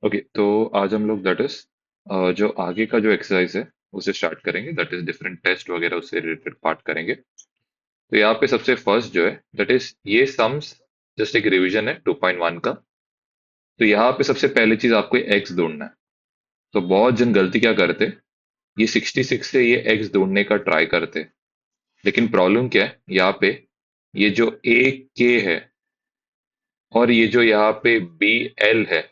Okay, तो आज हम लोग दैट इज जो आगे का जो एक्सरसाइज है उसे स्टार्ट करेंगे। दैट इज डिफरेंट टेस्ट वगैरह उससे रिलेटेड पार्ट करेंगे। तो यहाँ पे सबसे फर्स्ट जो है दैट इज ये सम्स, जस्ट एक रिवीजन है 2.1 का। तो यहाँ पे सबसे पहली चीज आपको एक्स ढूंढना है। तो बहुत जन गलती क्या करते, ये 66 से ये एक्स ढूंढने का ट्राई करते, लेकिन प्रॉब्लम क्या है यहाँ पे, ये जो ए के है और ये जो यहाँ पे बी एल है,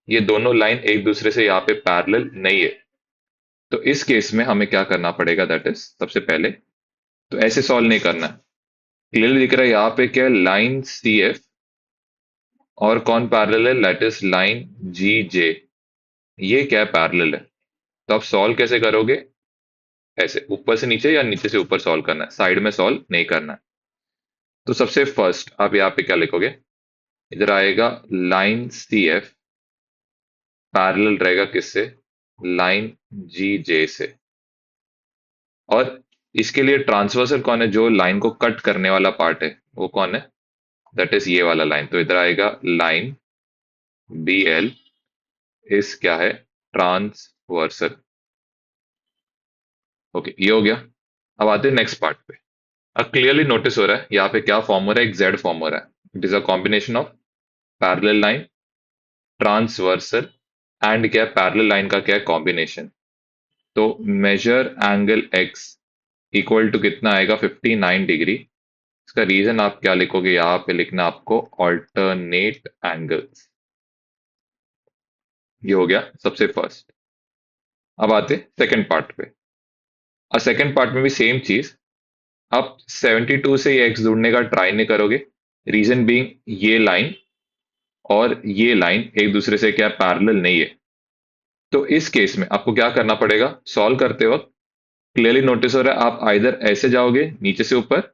ये दोनों लाइन एक दूसरे से यहाँ पे पैरेलल नहीं है। तो इस केस में हमें क्या करना पड़ेगा, दैट इज सबसे पहले तो ऐसे सॉल्व नहीं करना है। क्लियरली दिख रहा है यहाँ पे क्या है, लाइन सी एफ और कौन पैरेलल है, दैट इज लाइन जी जे। ये क्या पैरेलल है। तो आप सॉल्व कैसे करोगे, ऐसे ऊपर से नीचे या नीचे से ऊपर सॉल्व करना है, साइड में सॉल्व नहीं करना है। तो सबसे फर्स्ट आप यहाँ पे क्या लिखोगे, इधर आएगा लाइन सी एफ पैरेलल रहेगा किससे, लाइन जी जे से। और इसके लिए ट्रांसवर्सल कौन है, जो लाइन को कट करने वाला पार्ट है वो कौन है, दैट इज ये वाला लाइन। तो इधर आएगा लाइन बी एल इस क्या है, ट्रांसवर्सल। ओके, ये हो गया। अब आते हैं नेक्स्ट पार्ट पे। अब क्लियरली नोटिस हो रहा है यहाँ पे क्या फॉर्म हो रहा है, एक जेड फॉर्म हो रहा है। It is a combination of parallel line, transversal and क्या पैरेलल लाइन का क्या है, कॉम्बिनेशन। तो measure angle X equal to कितना आएगा, 59 डिग्री। इसका रीजन आप क्या लिखोगे, यहाँ पे लिखना आपको ऑल्टरनेट एंगल्स। ये हो गया सबसे फर्स्ट। अब आते सेकंड पार्ट पे। और सेकंड पार्ट में भी सेम चीज, आप 72 से ये एक्स ढूंढने का ट्राई नहीं करोगे। रीजन बीइंग ये लाइन और ये लाइन एक दूसरे से क्या पैरेलल नहीं है। तो इस केस में आपको क्या करना पड़ेगा, सॉल्व करते वक्त क्लियरली नोटिस हो रहा है, आप आइदर ऐसे जाओगे नीचे से ऊपर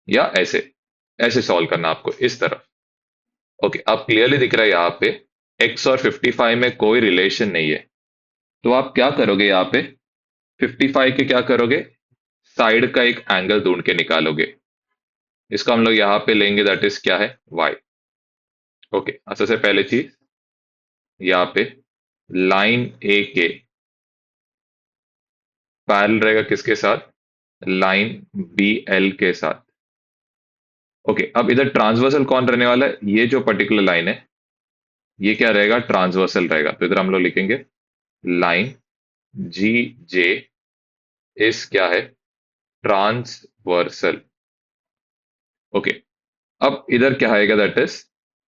या ऐसे, ऐसे सॉल्व करना आपको इस तरफ। ओके, अब क्लियरली दिख रहा है यहाँ पे एक्स और 55 में कोई रिलेशन नहीं है। तो आप क्या करोगे यहाँ पे, 55 के क्या करोगे, साइड का एक एंगल ढूंढ के निकालोगे। इसको हम लोग यहाँ पे लेंगे, दैट इज क्या है, वाई। ओके, सबसे पहले चीज यहाँ पे लाइन ए के पैरेलल रहेगा किसके साथ, लाइन बी एल के साथ। ओके, अब इधर ट्रांसवर्सल कौन रहने वाला है, ये जो पर्टिकुलर लाइन है ये क्या रहेगा, ट्रांसवर्सल रहेगा। तो इधर हम लोग लिखेंगे लाइन जी जे इस क्या है, ट्रांसवर्सल। ओके, अब इधर क्या आएगा, that is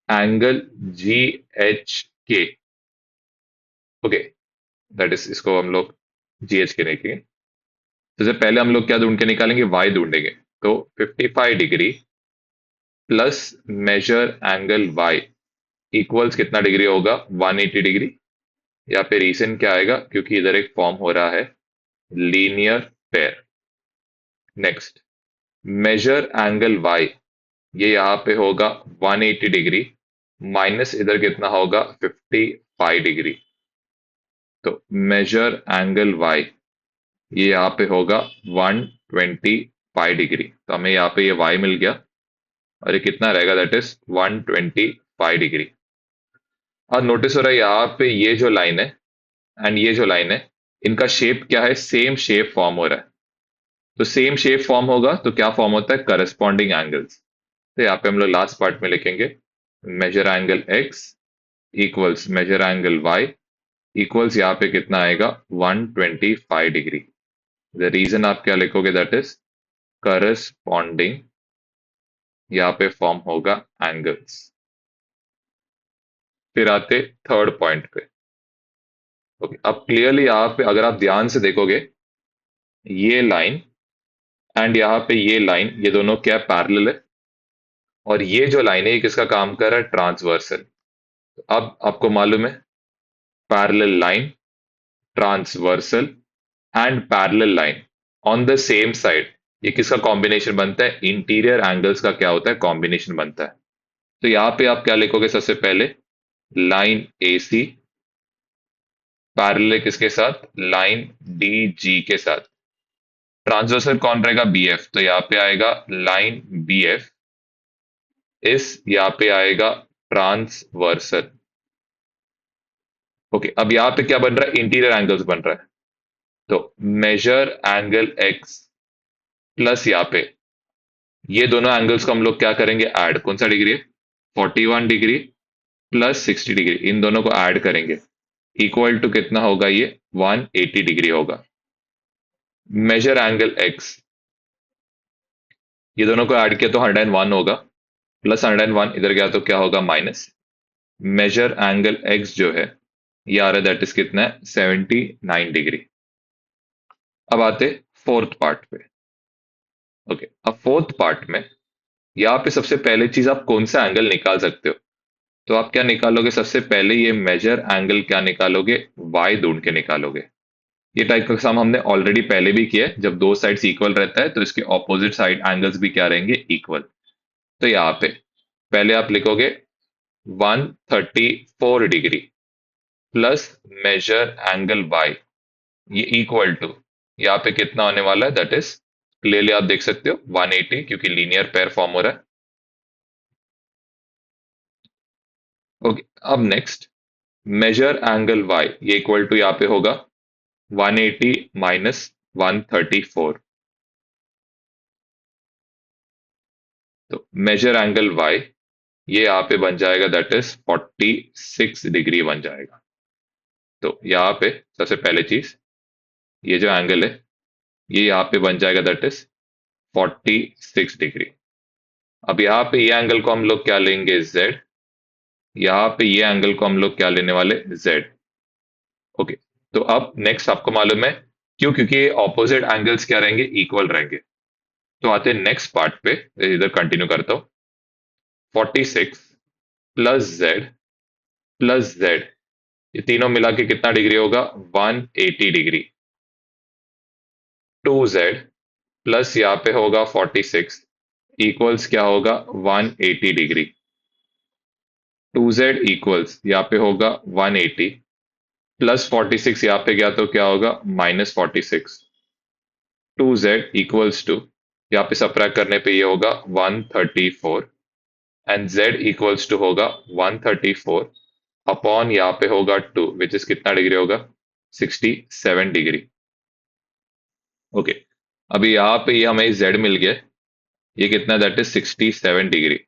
angle G H के। ओके, दैट इज इसको हम लोग जी एच के लिखेंगे। तो सबसे पहले हम लोग क्या ढूंढ के निकालेंगे, वाई ढूंढेंगे। तो 55 degree plus measure angle Y equals कितना डिग्री होगा, 180 डिग्री। यहाँ पे रीजन क्या आएगा, क्योंकि इधर एक फॉर्म हो रहा है linear pair. Next, measure angle Y, ये यहाँ पे होगा 180 डिग्री माइनस इधर कितना होगा, 55 डिग्री। तो मेजर एंगल वाई ये यहाँ पे होगा 125 डिग्री। तो हमें यहाँ पे ये वाई मिल गया और ये कितना रहेगा, दैट इज 125 डिग्री। और नोटिस हो रहा है यहाँ पे ये जो लाइन है एंड ये जो लाइन है, इनका शेप क्या है, सेम शेप फॉर्म हो रहा है। तो सेम शेप फॉर्म होगा तो क्या फॉर्म होता है, करस्पॉन्डिंग एंगल्स। तो यहाँ पे हम लोग लास्ट पार्ट में लिखेंगे measure angle X equals measure angle Y equals यहाँ पे कितना आएगा, 125 डिग्री। द रीजन आप क्या लिखोगे, दैट इज करस्पॉन्डिंग, यहाँ पे फॉर्म होगा एंगल्स। फिर आते थर्ड पॉइंट पे। ओके, अब क्लियरली यहाँ पे अगर आप ध्यान से देखोगे, ये लाइन एंड यहाँ पे ये लाइन, ये दोनों क्या पैरेलल है। और ये जो लाइन है ये किसका काम कर रहा है, ट्रांसवर्सल। अब आपको मालूम है parallel line, transversal and parallel line on the same side, ये किसका कॉम्बिनेशन बनता है, इंटीरियर एंगल्स का क्या होता है, कॉम्बिनेशन बनता है। तो यहाँ पे आप क्या लिखोगे, सबसे पहले लाइन ए सी पैरेलल किसके साथ, लाइन डी जी के साथ। ट्रांसवर्सल कौन रहेगा, बी एफ। तो यहाँ पे आएगा लाइन बी एफ इस यहाँ पे आएगा ट्रांसवर्सल। ओके, अब यहाँ पे क्या बन रहा है, इंटीरियर एंगल्स बन रहा है। तो मेजर एंगल एक्स प्लस यहाँ पे ये दोनों एंगल्स को हम लोग क्या करेंगे, ऐड। कौन सा डिग्री है, 41 डिग्री प्लस 60 डिग्री, इन दोनों को ऐड करेंगे। इक्वल टू कितना होगा, ये 180 डिग्री होगा। मेजर एंगल एक्स, ये दोनों को ऐड किया तो 101 होगा, प्लस 101 इधर गया तो क्या होगा, माइनस। मेजर एंगल एक्स जो है ये आ रहा है, दैट इज कितना है, 79 डिग्री। अब आते फोर्थ पार्ट पे। ओके, अब फोर्थ पार्ट में यहाँ पे सबसे पहले चीज आप कौन सा एंगल निकाल सकते हो। तो आप क्या निकालोगे, सबसे पहले ये मेजर एंगल क्या निकालोगे, वाई ढूंढ के निकालोगे। ये टाइप का काम हमने ऑलरेडी पहले भी किया है। जब दो साइड्स इक्वल रहता है तो इसके ऑपोजिट साइड एंगल्स भी क्या रहेंगे, इक्वल। तो यहाँ पे पहले आप लिखोगे 134 degree plus measure angle Y, ये इक्वल टू, यहाँ पे कितना होने वाला है, दैट इज क्लियरली आप देख सकते हो 180, क्योंकि लीनियर पेयर फॉर्म हो रहा है। ओके, अब नेक्स्ट मेजर एंगल वाई, ये इक्वल टू यहाँ पे होगा 180 माइनस 134। तो मेजर एंगल वाई ये यहाँ पे बन जाएगा, दैट इज 46 डिग्री बन जाएगा। तो यहाँ पे सबसे पहले चीज, ये जो एंगल है ये यहाँ पे बन जाएगा, दैट इज 46 डिग्री। अब यहाँ पे ये एंगल को हम लोग क्या लेंगे, जेड। यहाँ पे ये एंगल को हम लोग क्या लेने वाले, जेड। ओके, तो अब नेक्स्ट आपको मालूम है क्यों, क्योंकि ऑपोजिट एंगल्स क्या रहेंगे, इक्वल रहेंगे। तो आते हैं नेक्स्ट पार्ट पे, इधर कंटिन्यू करता हूँ। 46 प्लस जेड ये तीनों मिला के कितना डिग्री होगा, 180 डिग्री। 2z प्लस यहाँ पे होगा 46 इक्वल्स क्या होगा, 180 डिग्री। 2z इक्वल्स यहाँ पे होगा 180 प्लस 46 यहाँ पे गया तो क्या होगा, -46। 2z इक्वल्स टू, यहाँ पे सब्ट्रैक्ट करने पे ये होगा 134, एंड z इक्वल्स टू होगा 134 अपॉन यहाँ पे होगा 2, विच इज कितना डिग्री होगा, 67 डिग्री। ओके, अभी यहाँ पे ये हमें z मिल गया, ये कितना, दैट इज 67 डिग्री।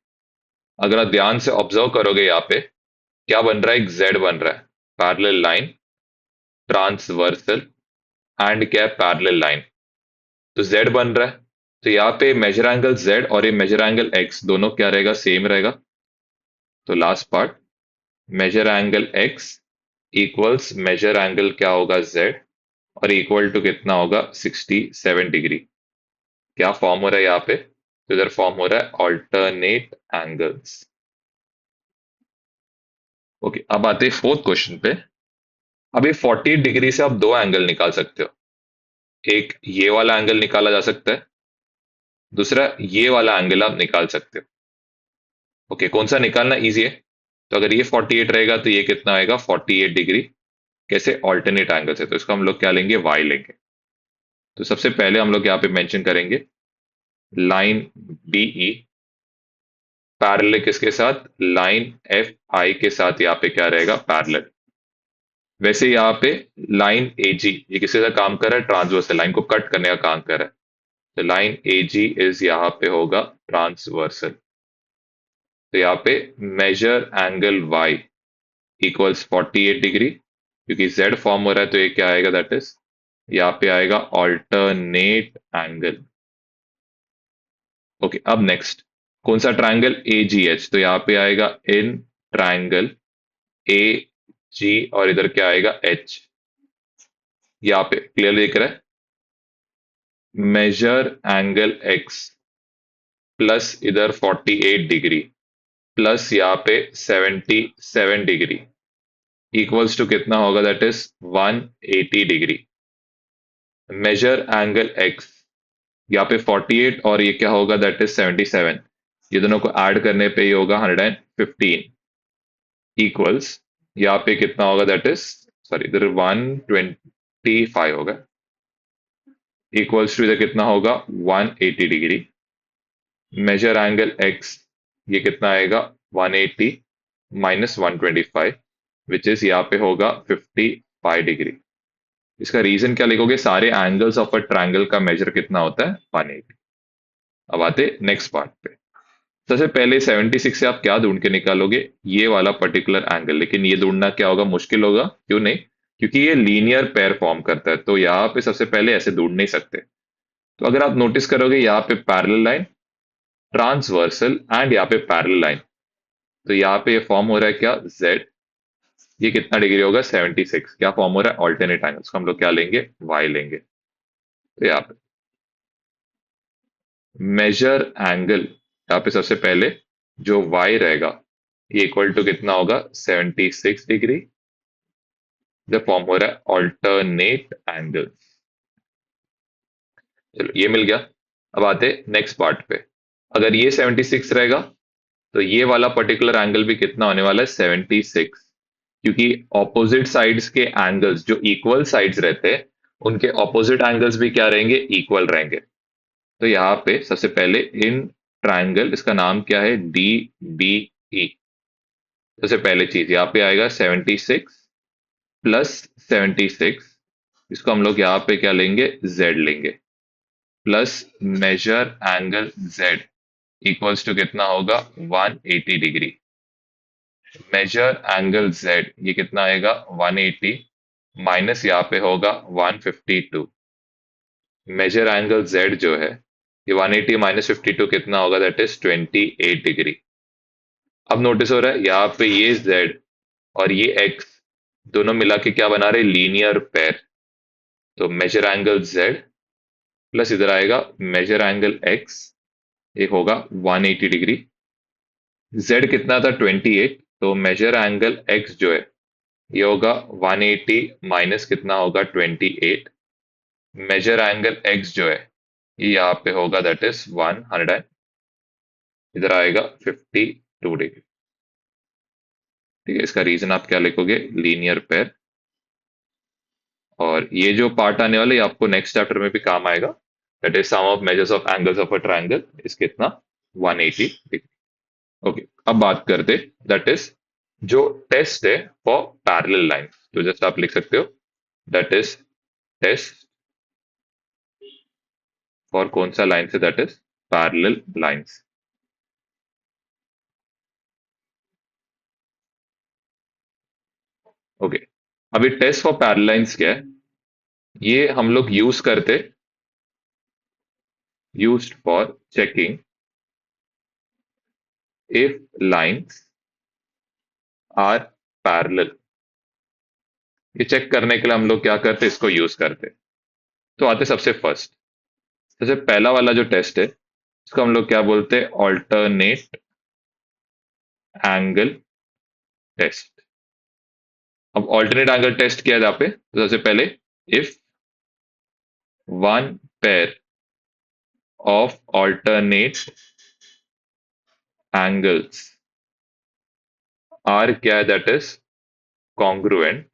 अगर आप ध्यान से ऑब्जर्व करोगे यहाँ पे क्या बन रहा है, एक z बन रहा है, पैरेलल लाइन, ट्रांसवर्सल, एंड क्या है, पैरेलल लाइन। तो z बन रहा है, तो यहाँ पे मेजर एंगल z और ये मेजर एंगल x दोनों क्या रहेगा, सेम रहेगा। तो last part, measure angle x equals measure angle क्या होगा, z, और इक्वल टू कितना होगा, 67 डिग्री। क्या फॉर्म हो रहा है यहाँ पे, तो इधर फॉर्म हो रहा है ऑल्टरनेट एंगल्स। ओके, अब आते हैं फोर्थ क्वेश्चन पे। अभी 48 डिग्री से आप दो एंगल निकाल सकते हो। एक ये वाला एंगल निकाला जा सकता है, दूसरा ये वाला एंगल आप निकाल सकते हो। ओके, कौन सा निकालना इजी है, तो अगर ये 48 रहेगा तो ये कितना आएगा, 48 डिग्री। कैसे, ऑल्टरनेट एंगल से, तो इसको हम लोग क्या लेंगे, वाई लेंगे। तो सबसे पहले हम लोग यहाँ पे मेंशन करेंगे लाइन बीई पैरेलल किसके साथ, लाइन एफ आई के साथ, यहाँ पे क्या रहेगा, पैरेलल। वैसे यहाँ पे लाइन ए जी ये किसी का काम कर रहा है, ट्रांसवर्सल लाइन को कट करने का काम कर रहा है। तो लाइन ए जी इज यहाँ पे होगा ट्रांसवर्सल। तो यहाँ पे measure angle Y equals 48 degree, क्योंकि जेड फॉर्म हो रहा है तो ये क्या आएगा, दैट इज यहाँ पे आएगा ऑल्टरनेट एंगल। ओके, अब नेक्स्ट कौन सा ट्रायंगल, ए जी एच, तो यहाँ पे आएगा इन ट्रायंगल ए जी, और इधर क्या आएगा, एच। यहाँ पे क्लियर दिख रहा है, मेजर एंगल एक्स प्लस इधर 48 डिग्री प्लस यहाँ पे 77 डिग्री इक्वल्स टू कितना होगा, that is 180 degree. Measure angle X, यहाँ पे 48 और ये क्या होगा, दैट इज 77, ये दोनों को ऐड करने पे ये होगा 115 इक्वल्स, यहाँ पे कितना होगा, दैट इज, सॉरी इधर 125 होगा, इक्वल्स टू इधर कितना होगा, 180 डिग्री। मेजर एंगल एक्स ये कितना आएगा, 180 माइनस 125 विच इज यहाँ पे होगा 55 डिग्री। इसका रीजन क्या लिखोगे, सारे एंगल्स ऑफ अ ट्रायंगल का मेजर कितना होता है, 180। अब आते नेक्स्ट पार्ट पे। सबसे पहले 76 से आप क्या ढूंढ के निकालोगे, ये वाला पर्टिकुलर एंगल। लेकिन ये ढूंढना क्या होगा, मुश्किल होगा, क्यों नहीं, क्योंकि ये लीनियर पेयर फॉर्म करता है, तो यहाँ पे सबसे पहले ऐसे ढूंढ नहीं सकते। तो अगर आप नोटिस करोगे यहाँ पे पैरेलल लाइन, ट्रांसवर्सल एंड यहाँ पे पैरेलल लाइन, तो यहाँ पे ये फॉर्म हो रहा है क्या, जेड। ये कितना डिग्री होगा, 76। क्या फॉर्म हो रहा है, ऑल्टरनेट एंगल्स को हम लोग क्या लेंगे, वाई लेंगे। तो यहाँ पे मेजर एंगल, यहाँ पे सबसे पहले जो y रहेगा ये इक्वल टू कितना होगा, 76 डिग्री। जो फॉर्म हो रहा है ऑल्टरनेट एंगल। चलो ये मिल गया। अब आते नेक्स्ट पार्ट पे। अगर ये 76 रहेगा तो ये वाला पर्टिकुलर एंगल भी कितना होने वाला है, 76। क्योंकि ऑपोजिट साइड्स के एंगल्स जो इक्वल साइड्स रहते हैं, उनके ऑपोजिट एंगल्स भी क्या रहेंगे, इक्वल रहेंगे। तो यहाँ पे सबसे पहले इन ट्रायंगल, इसका नाम क्या है, डी बी ई। सबसे पहले चीज यहाँ पे आएगा 76 प्लस 76, इसको हम लोग यहाँ पे क्या लेंगे, जेड लेंगे, plus measure angle Z equals to कितना होगा, 180 डिग्री। मेजर एंगल जेड ये कितना आएगा, 180, माइनस यहाँ पे होगा 152। मेजर एंगल जेड जो है, ये 180 माइनस 52 कितना होगा, दैट इज 28 डिग्री। अब नोटिस हो रहा है यहाँ पे ये z और ये x दोनों मिला के क्या बना रहे, लीनियर पेयर। तो मेजर एंगल z प्लस इधर आएगा मेजर एंगल x, ये होगा 180 डिग्री। z कितना था, 28, तो मेजर एंगल x जो है ये होगा 180 माइनस कितना होगा, 28। मेजर एंगल x जो है ये यहाँ पे होगा, दैट इज 100, इधर आएगा 52 डिग्री। ठीक है, इसका रीजन आप क्या लिखोगे, लीनियर पेयर। और ये जो पार्ट आने वाला है ये आपको नेक्स्ट चैप्टर में भी काम आएगा, that is sum of measures of angles of a triangle is कितना, 180 डिग्री। ओके, अब बात करते, दैट इज जो टेस्ट है फॉर पैरेलल लाइन। तो जस्ट आप लिख सकते हो, दैट इज टेस्ट फॉर कौन सा लाइन से, that is parallel lines. Okay, अभी टेस्ट फॉर पैरेलल लाइंस क्या है, ये हम लोग यूज करते, used for checking if lines are parallel. ये चेक करने के लिए हम लोग क्या करते, इसको यूज करते। तो आते सबसे फर्स्ट, सबसे पहला वाला जो टेस्ट है इसको हम लोग क्या बोलते हैं, ऑल्टरनेट एंगल टेस्ट। अब ऑल्टरनेट एंगल टेस्ट किया है यहाँ पे, तो सबसे पहले if one pair of alternate angles are क्या है, दैट इज कॉन्ग्रुएंट।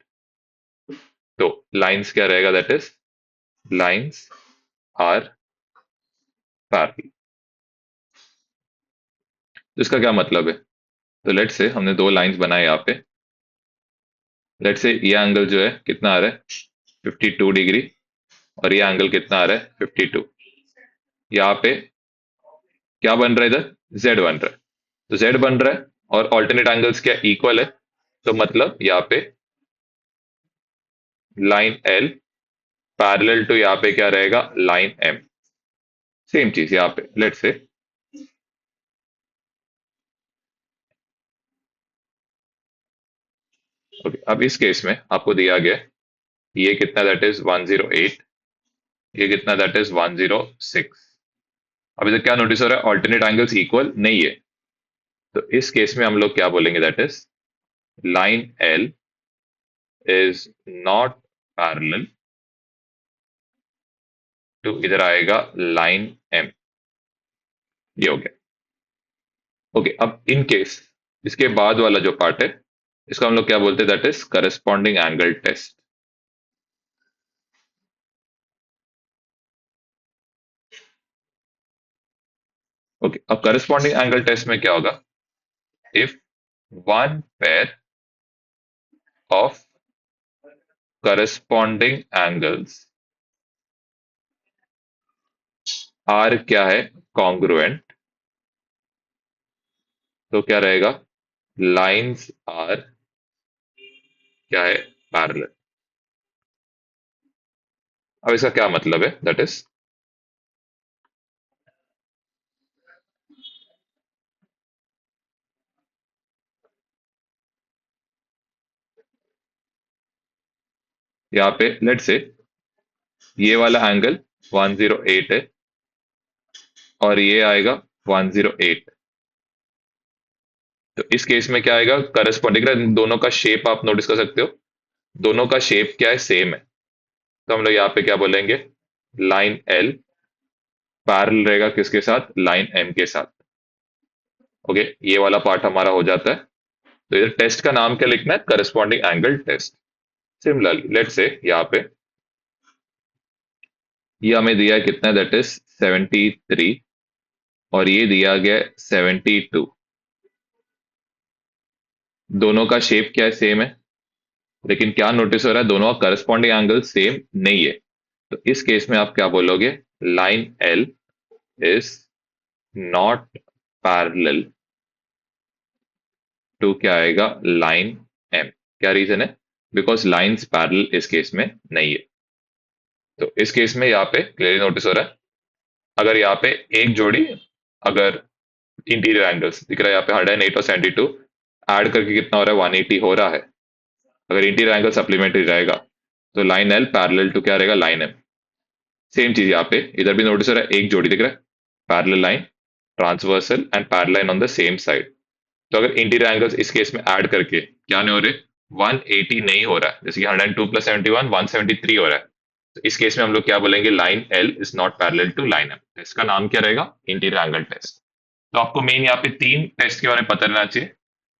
तो लाइंस क्या रहेगा, that is lines are parallel. तो इसका क्या मतलब है, तो लेट्स से हमने दो लाइंस बनाए यहाँ पे। लेट्स से ये एंगल जो है कितना आ रहा है, 52 डिग्री, और ये एंगल कितना आ रहा है, 52। यहाँ पे क्या बन रहा है, इधर z बन रहा है। तो z बन रहा है और ऑल्टरनेट एंगल्स क्या इक्वल है, तो मतलब यहाँ पे लाइन L पैरेलल टू यहाँ पे क्या रहेगा, लाइन M। सेम चीज यहाँ पे लेट्स से, ओके, अब इस केस में आपको दिया गया है ये कितना, दैट इज 108, ये कितना, दैट इज 106। अब इधर क्या नोटिस हो रहा है, ऑल्टरनेट एंगल्स इक्वल नहीं है। तो इस केस में हम लोग क्या बोलेंगे, that is line L is not parallel to, इधर आएगा लाइन M। ये हो गया। ओके, अब इन केस इसके बाद वाला जो पार्ट है इसको हम लोग क्या बोलते हैं, that is corresponding angle test. Okay, अब करस्पॉन्डिंग एंगल टेस्ट में क्या होगा, if one pair of corresponding angles are क्या है, कॉन्ग्रुएंट। तो क्या रहेगा, लाइंस आर क्या है, पैरेलल। अब इसका क्या मतलब है, दैट इज यहाँ पे लेट से ये वाला एंगल 108 है और ये आएगा 108। तो इस केस में क्या आएगा, करस्पॉन्डिंग, दोनों का शेप आप नोटिस कर सकते हो, दोनों का शेप क्या है, सेम है। तो हम लोग यहाँ पे क्या बोलेंगे, लाइन एल पैरेलल रहेगा किसके साथ, लाइन एम के साथ। ओके, ये वाला पार्ट हमारा हो जाता है। तो इधर टेस्ट का नाम क्या लिखना है, corresponding angle test. Similarly let say यहाँ पे ये हमें दिया है कितना, दैट इज 73 और ये दिया गया है 72। दोनों का शेप क्या है, सेम है, लेकिन क्या नोटिस हो रहा है, दोनों का करस्पॉन्डिंग एंगल सेम नहीं है। तो इस केस में आप क्या बोलोगे, line L is not parallel to क्या आएगा, लाइन एम। क्या रीजन है, बिकॉज लाइंस पैरेलल इस केस में नहीं है। तो इस केस में यहाँ पे क्लियरली नोटिस हो रहा है, अगर यहाँ पे एक जोड़ी, अगर इंटीरियर एंगल्स दिख रहा है यहाँ पे 108 और 72, ऐड करके कितना हो रहा है, 180 हो रहा है। अगर इंटीरियर एंगल सप्लीमेंट्री रहेगा तो लाइन एल पैरेलल टू क्या रहेगा, लाइन एम। सेम चीज यहाँ पे इधर भी नोटिस हो रहा है, एक जोड़ी दिख रहा है, parallel line, transversal and parallel line on the same side. तो अगर इंटीरियर एंगल्स इस केस में ऐड करके क्या नहीं हो रहे, 180 नहीं हो रहा है, जैसे कि 102 प्लस 71 173 हो रहा है। तो इस केस में हम लोग क्या बोलेंगे, line L is not parallel to line M. इसका नाम क्या रहेगा, इंटीरियर एंगल टेस्ट। तो आपको मेन यहाँ पे तीन टेस्ट के बारे में पता रहना चाहिए।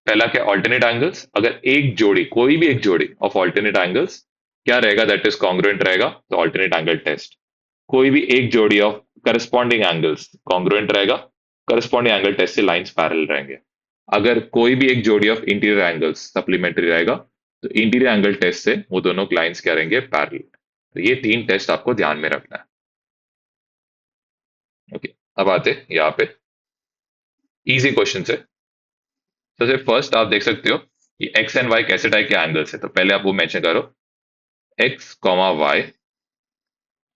पहला क्या, ऑल्टरनेट एंगल्स, अगर एक जोड़ी, कोई भी एक जोड़ी ऑफ ऑल्टरनेट एंगल्स क्या रहेगा, दैट इज कॉन्ग्रुएंट रहेगा, तो ऑल्टरनेट एंगल टेस्ट। कोई भी एक जोड़ी ऑफ करस्पॉन्डिंग एंगल्स कॉन्ग्रुएंट रहेगा, करस्पॉन्डिंग एंगल टेस्ट से लाइंस पैरेलल रहेंगे। अगर कोई भी एक जोड़ी ऑफ इंटीरियर एंगल्स सप्लीमेंट्री रहेगा, तो इंटीरियर एंगल टेस्ट से वो दोनों लाइंस क्या रहेंगे, पैरेलल। तो ये तीन टेस्ट आपको ध्यान में रखना है। ओके, अब आते हैं यहाँ पे इजी क्वेश्चन से। सबसे फर्स्ट आप देख सकते हो कि एक्स एंड वाई कैसे टाइप के एंगल्स है, तो पहले आप वो मेंशन करो, एक्स कॉमा वाई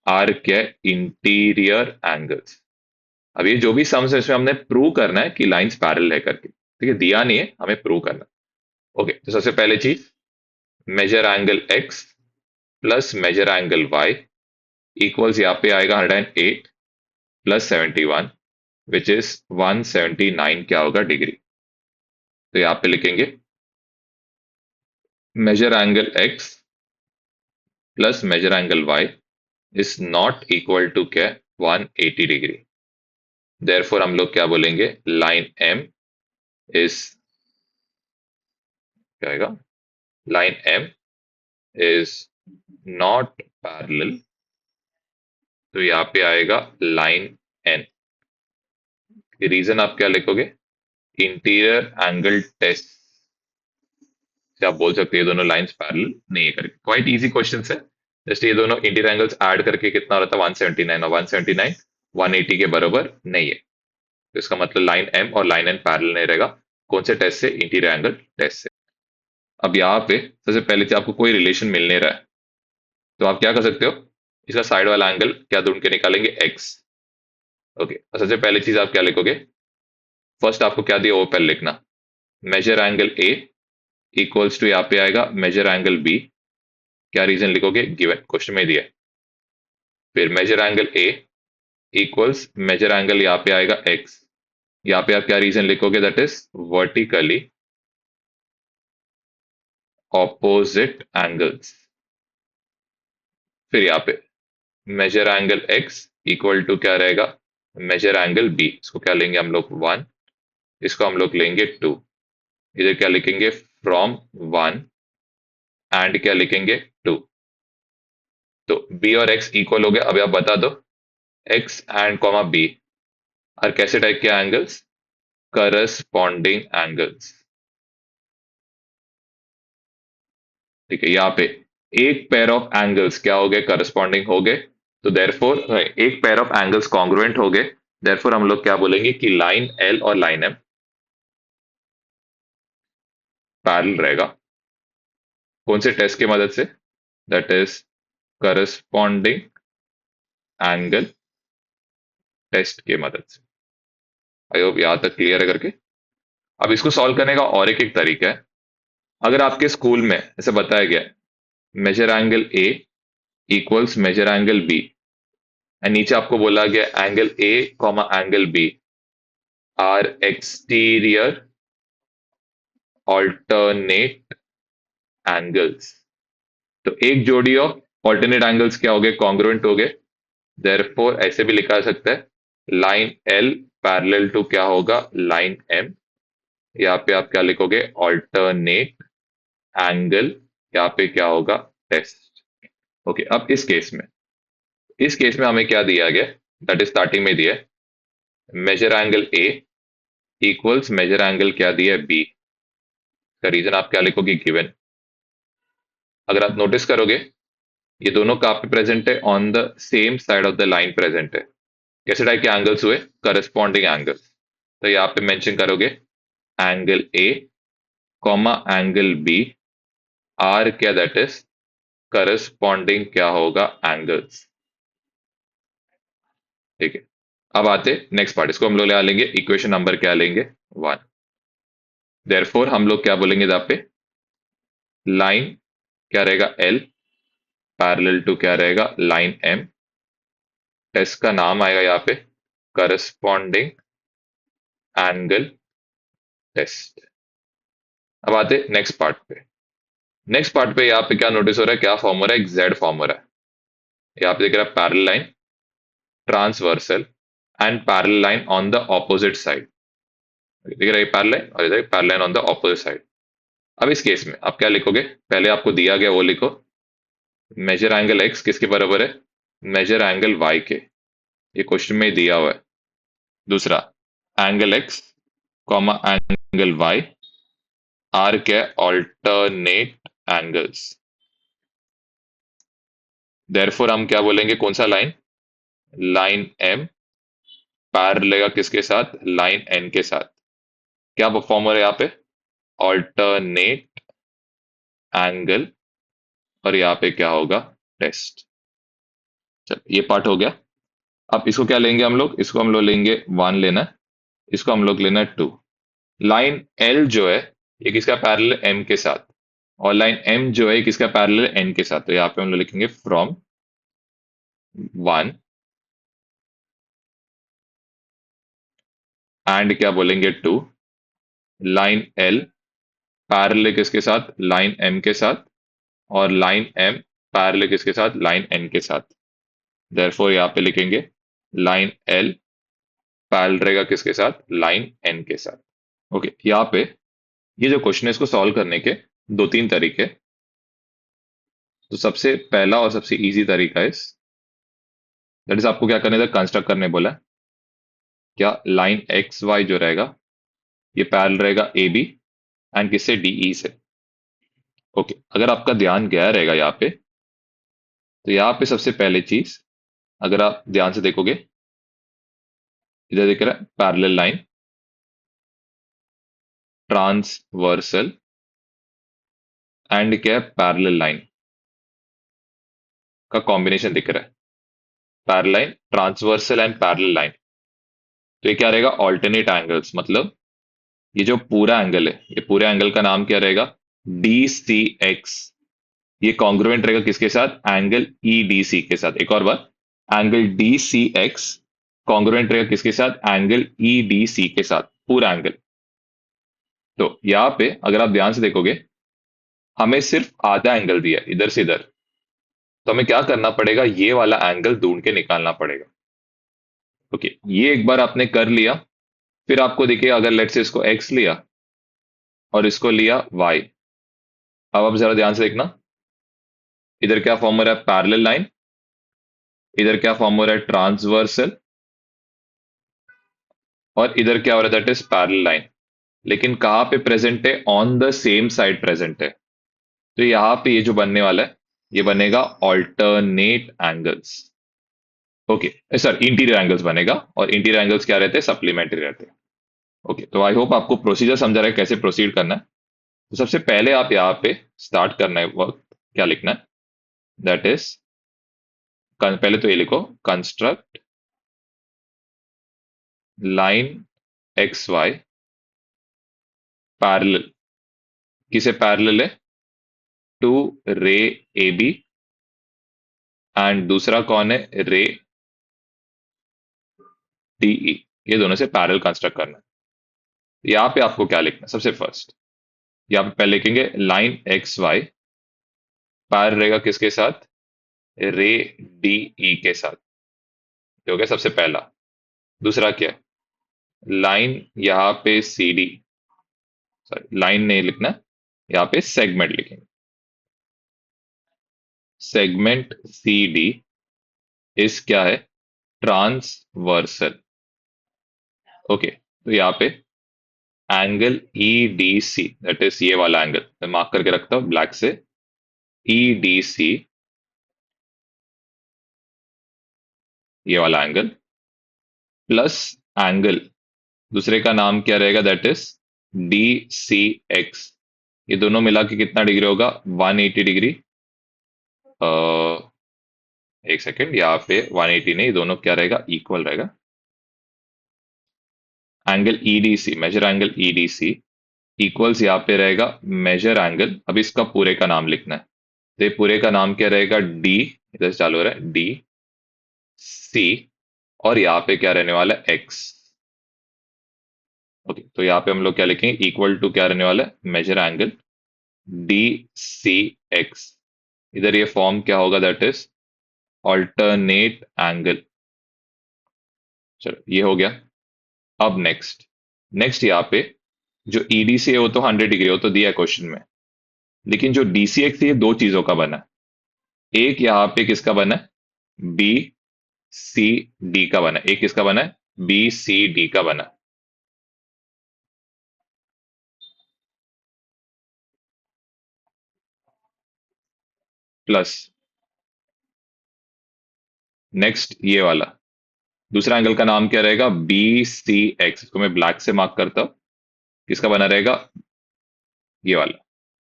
आर के इंटीरियर एंगल्स। अब ये जो भी सम्स है इसमें हमने प्रूव करना है कि लाइंस पैरेलल है करके, ठीक है, दिया नहीं है, हमें प्रूव करना है। ओके, तो सबसे पहले चीज, measure angle X plus measure angle Y equals यहाँ पे आएगा 108 प्लस 71 विच इज 179 क्या होगा, डिग्री। तो यहाँ पे लिखेंगे measure angle X plus measure angle Y is not equal to क्या, 180 डिग्री। देयरफॉर हम लोग क्या बोलेंगे, लाइन एम इज क्या आएगा, line M is not parallel, तो यहाँ पे आएगा लाइन एन। रीजन आप क्या लिखोगे, इंटीरियर एंगल टेस्ट से आप बोल सकते हैं ये दोनों लाइंस पैरेलल नहीं है करके। क्वाइट इजी क्वेश्चन है। जस्ट ये दोनों इंटीरियर एंगल्स ऐड करके कितना रहता है, 179, और 179 180 के बराबर नहीं है। तो इसका मतलब लाइन एम और लाइन एन पैरेलल नहीं रहेगा। कौन से टेस्ट से, इंटीरियर एंगल टेस्ट से। अब यहाँ पे सबसे पहले से आपको कोई रिलेशन मिल नहीं रहा है, तो आप क्या कर सकते हो, इसका साइड वाला एंगल क्या ढूंढ के निकालेंगे, एक्स। ओके, और सबसे पहली चीज आप क्या लिखोगे, फर्स्ट आपको क्या दिया वो पहले लिखना, measure angle A equals to यहाँ पे आएगा मेजर एंगल बी। क्या रीजन लिखोगे, गिवन क्वेश्चन में दिया है। फिर measure angle A equals measure angle यहाँ पे आएगा एक्स। यहाँ पे आप क्या रीजन लिखोगे, that is vertically opposite angles. फिर यहाँ पे measure angle X equal to क्या रहेगा, मेजर एंगल बी, इसको क्या लेंगे हम लोग 1, इसको हम लोग लेंगे 2। इधर क्या लिखेंगे, फ्रॉम 1 एंड क्या लिखेंगे 2। तो बी और एक्स इक्वल हो गया। अभी आप बता दो, एक्स एंड कॉमा बी और कैसे टाइप के एंगल्स, करस्पॉन्डिंग एंगल्स। ठीक है, यहाँ पे एक पेयर ऑफ एंगल्स क्या हो गए, करस्पॉन्डिंग हो गए। तो देयरफॉर एक पेयर ऑफ एंगल्स कॉन्ग्रुएंट हो गए। देयरफॉर हम लोग क्या बोलेंगे कि लाइन एल और लाइन एम पैरेलल रहेगा। कौन से टेस्ट की मदद से? That is corresponding angle test की मदद से। आई होप यहां तक क्लियर है करके। अब इसको सॉल्व करने का और एक एक तरीका है। अगर आपके स्कूल में ऐसे बताया गया measure angle A equals measure angle B, and नीचे आपको बोला गया angle A comma angle B are exterior alternate angles, तो एक जोड़ी ऑफ ऑल्टरनेट एंगल्स क्या हो गए, कॉन्ग्रुएंट हो गए। देयरफॉर ऐसे भी लिखा जा सकता है लाइन एल पैरेलल टू क्या होगा, लाइन एम। यहाँ पे आप क्या लिखोगे, ऑल्टरनेट एंगल, यहाँ पे क्या होगा, टेस्ट। ओके, अब इस केस में हमें क्या दिया गया, दैट इज स्टार्टिंग में दिया measure angle A equals measure angle क्या दिया है, बी। का रीजन आप क्या लिखोगे, गिवन। अगर आप नोटिस करोगे ये दोनों कहाँ पे प्रेजेंट है, on the same side of the line present है। कैसे टाइप के एंगल्स हुए, करस्पॉन्डिंग एंगल्स। तो यहाँ पे मेंशन करोगे angle A comma angle B are क्या, दैट इज करस्पॉन्डिंग क्या होगा, एंगल्स। ठीक है, अब आते नेक्स्ट पार्ट। इसको हम लोग ले लेंगे इक्वेशन नंबर क्या लेंगे, 1। देयरफॉर हम लोग क्या बोलेंगे यहाँ पे, लाइन क्या रहेगा, एल पैरेलल टू क्या रहेगा, लाइन एम। टेस्ट का नाम आएगा यहाँ पे करस्पॉन्डिंग एंगल टेस्ट। अब आते नेक्स्ट पार्ट पे। नेक्स्ट पार्ट पे यहाँ पे क्या नोटिस हो रहा है, क्या फॉर्म हो रहा है, एक जेड फॉर्म हो रहा है। यहाँ पे दिख रहा है parallel line, transversal and parallel line on the opposite side. दिख रहा है पैरेलल लाइन और इधर parallel line on the opposite side. अब इस केस में आप क्या लिखोगे, पहले आपको दिया गया वो लिखो, मेजर एंगल एक्स किसके बराबर है, मेजर एंगल वाई के। ये क्वेश्चन में ही दिया हुआ है। दूसरा angle X comma angle Y are क्या, ऑल्टरनेट एंगल्स। देयरफॉर हम क्या बोलेंगे, कौन सा लाइन, लाइन एम पैरेलल रहेगा किसके साथ, लाइन एन के साथ। क्या फॉर्म हो रहा है यहाँ पे, ऑल्टरनेट एंगल, और यहाँ पे क्या होगा, टेस्ट। चल ये पार्ट हो गया। अब इसको क्या लेंगे हम लोग, इसको हम लोग लेंगे 1 लेना है, इसको हम लोग लेना है 2। लाइन एल जो है ये किसका पैरेलल, एम के साथ। और लाइन एम जो है किसका पैरेलल, एन के साथ। तो यहाँ पे हम लोग लिखेंगे फ्रॉम 1 एंड क्या बोलेंगे 2, लाइन एल पैरेलल किसके साथ, लाइन एम के साथ। और लाइन एम पैरेलल किसके साथ, लाइन एन के साथ। देयरफॉर यहाँ पे लिखेंगे लाइन एल पैरेलल रहेगा किसके साथ, लाइन एन के साथ। ओके, यहाँ पे ये जो क्वेश्चन है इसको सॉल्व करने के दो तीन तरीके। तो सबसे पहला और सबसे इजी तरीका है, दैट इज आपको क्या करने था, कंस्ट्रक्ट करने बोला है। क्या लाइन एक्स वाई जो रहेगा ये पैरेलल रहेगा ए बी एंड किससे, डी ई से। ओके, अगर आपका ध्यान गया रहेगा यहाँ पे, तो यहाँ पे सबसे पहले चीज अगर आप ध्यान से देखोगे, इधर दिख रहा है पैरेलल लाइन, ट्रांसवर्सल एंड क्या है, पैरेलल लाइन का कॉम्बिनेशन दिख रहा है। Parallel line, transversal and parallel line, तो ये क्या रहेगा, ऑल्टरनेट एंगल्स। मतलब ये जो पूरा एंगल है, ये पूरे एंगल का नाम क्या रहेगा, डी सी एक्स। ये कॉन्ग्रुएंट रहेगा किसके साथ, एंगल ई डी सी के साथ। एक और बार, angle D C X congruent रहेगा किसके साथ, एंगल ई डी सी के साथ, पूरा एंगल। तो यहाँ पे अगर आप ध्यान से देखोगे, हमें सिर्फ आधा एंगल दिया है इधर से इधर। तो हमें क्या करना पड़ेगा, ये वाला एंगल ढूंढ के निकालना पड़ेगा। ओके, ये एक बार आपने कर लिया, फिर आपको देखिए अगर लेट से इसको एक्स लिया और इसको लिया वाई। अब आप जरा ध्यान से देखना, इधर क्या फॉर्म हो रहा है, पैरेलल लाइन। इधर क्या फॉर्म हो रहा है, ट्रांसवर्सल। और इधर क्या हो रहा है, दैट इज पैरेलल लाइन। लेकिन कहाँ पे प्रेजेंट है, on the same side present है। तो यहाँ पे ये जो बनने वाला है, ये बनेगा alternate angles. Okay, sir interior angles बनेगा, और इंटीरियर एंगल्स क्या रहते हैं, सप्लीमेंट्री रहते हैं। ओके, तो आई होप आपको प्रोसीजर समझ रहा है कैसे प्रोसीड करना है। तो सबसे पहले आप यहाँ पे स्टार्ट करना है वक्त, क्या लिखना है, दैट इज, पहले तो ये लिखो, construct line X Y parallel, किसे पैरेलल है, to ray A B, and दूसरा कौन है, रे डी ई, ये दोनों से पैरेलल कंस्ट्रक्ट करना है। यहाँ पे आपको क्या लिखना है, सबसे फर्स्ट यहाँ पे पहले लिखेंगे लाइन एक्स वाई पैरेलल रहेगा किसके साथ, रे डी ई के साथ, ये हो गया सबसे पहला। दूसरा क्या है, लाइन यहाँ पे सी डी, सॉरी लाइन नहीं लिखना, यहाँ पे सेगमेंट लिखेंगे, सेगमेंट सी डी इस क्या है, ट्रांसवर्सल। ओके, तो यहाँ पे angle E D C, that is ये वाला एंगल मैं मार्क करके रखता हूँ ब्लैक से, ई डी सी, ये वाला एंगल, प्लस एंगल दूसरे का नाम क्या रहेगा, that is D C X, ये दोनों मिला के कितना डिग्री होगा, 180 डिग्री। एक सेकेंड, यहाँ पे 180 नहीं, दोनों क्या रहेगा, इक्वल रहेगा। Angle E D C, measure angle E D C equals यहाँ पे रहेगा मेजर एंगल, अब इसका पूरे का नाम लिखना है, तो ये पूरे का नाम क्या रहेगा, डी, इधर से चालू हो रहा है, डी सी, और यहाँ पे क्या रहने वाला है, एक्स। ओके, तो यहाँ पे हम लोग क्या लिखेंगे, इक्वल टू क्या रहने वाला है, measure angle D C X, इधर ये फॉर्म क्या होगा, दैट इज ऑल्टरनेट एंगल। चलो ये हो गया। अब नेक्स्ट, यहाँ पे जो ईडीसी है वो तो 100 डिग्री, वो तो दिया है क्वेश्चन में, लेकिन जो डीसीएक्स है ये दो चीजों का बना है, एक यहाँ पे किसका बना है, बी सी डी का बना है, एक किसका बना है, बी सी डी का बना है। प्लस नेक्स्ट ये वाला दूसरा एंगल का नाम क्या रहेगा, बी सी एक्स, इसको मैं ब्लैक से मार्क करता हूं, किसका बना रहेगा, ये वाला,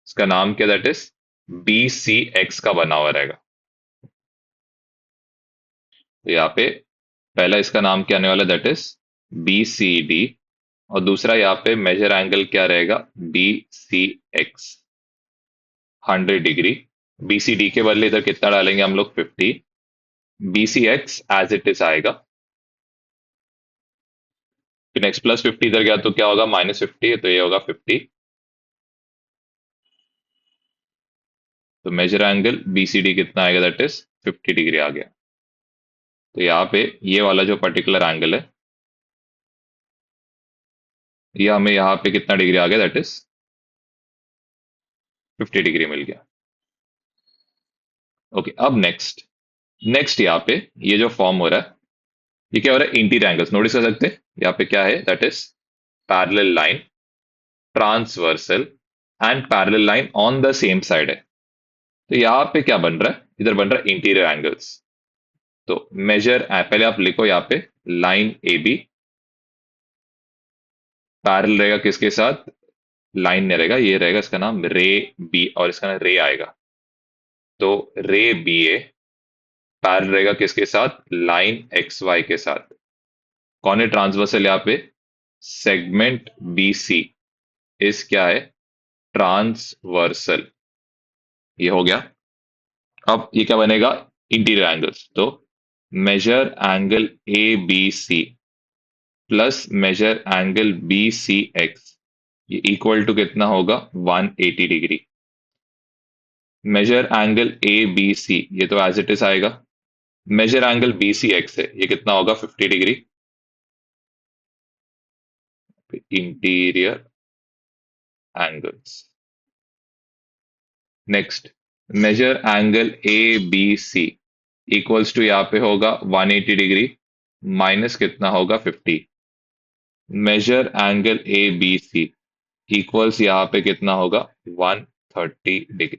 इसका नाम क्या, that is B C X का बना हुआ रहेगा। तो यहाँ पे पहला इसका नाम क्या आने वाला, that is B C D, और दूसरा यहाँ पे मेजर एंगल क्या रहेगा, B C X, 100 degree. B C D के बदले इधर कितना डालेंगे हम लोग, 50, B C X as it is आएगा, फिर नेक्स्ट +50 इधर गया तो क्या होगा, -50, तो ये होगा 50, तो measure angle B C D कितना आएगा, दैट इज 50 डिग्री आ गया। तो यहाँ पे ये वाला जो पर्टिकुलर एंगल है, ये हमें यहाँ पे कितना डिग्री आ गया, दैट इज 50 डिग्री मिल गया। ओके, अब नेक्स्ट, यहाँ पे ये जो फॉर्म हो रहा है, ये क्या हो रहा है, इंटीरियर एंगल्स नोटिस कर सकते हैं, यहाँ पे क्या है, that is parallel line, transversal and parallel line on the same side है। तो यहाँ पे क्या बन रहा है, इधर बन रहा है इंटीरियर एंगल्स। तो मेजर, पहले आप लिखो यहाँ पे लाइन ए बी पैरेलल रहेगा किसके साथ, लाइन नहीं रहेगा, ये रहेगा इसका नाम रे बी, और इसका नाम रे आएगा, तो रे बी ए पैरेलल रहेगा किसके साथ, लाइन एक्स वाई के साथ। कौन है ट्रांसवर्सल यहाँ पे, सेगमेंट बी सी इस क्या है, ट्रांसवर्सल, ये हो गया। अब ये क्या बनेगा, इंटीरियर एंगल्स, तो measure angle A B C plus measure angle B C X, ये इक्वल टू कितना होगा, 180 degree. Measure angle A B C, ये तो एज इट इज आएगा, measure angle B C X है, ये कितना होगा, 50 degree. Interior angles, next measure angle A B C equals to यहाँ पे होगा 180 डिग्री माइनस कितना होगा, 50, measure angle A B C equals यहाँ पे कितना होगा, 130 30 डिग्री।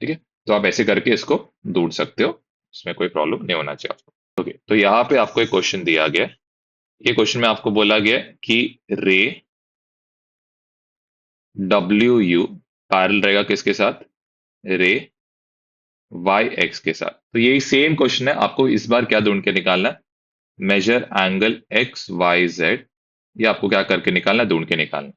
ठीक है, तो आप ऐसे करके इसको ढूंढ सकते हो, इसमें कोई प्रॉब्लम नहीं होना चाहिए आपको। ओके, तो यहाँ पे आपको एक क्वेश्चन दिया गया है। ये क्वेश्चन में आपको बोला गया है कि रे डब्ल्यू यू पैरेलल रहेगा किसके साथ, रे वाई एक्स के साथ। तो यही सेम क्वेश्चन है, आपको इस बार क्या ढूंढ के निकालना है, measure angle X Y Z. ये आपको क्या करके निकालना है, ढूंढ के निकालना है।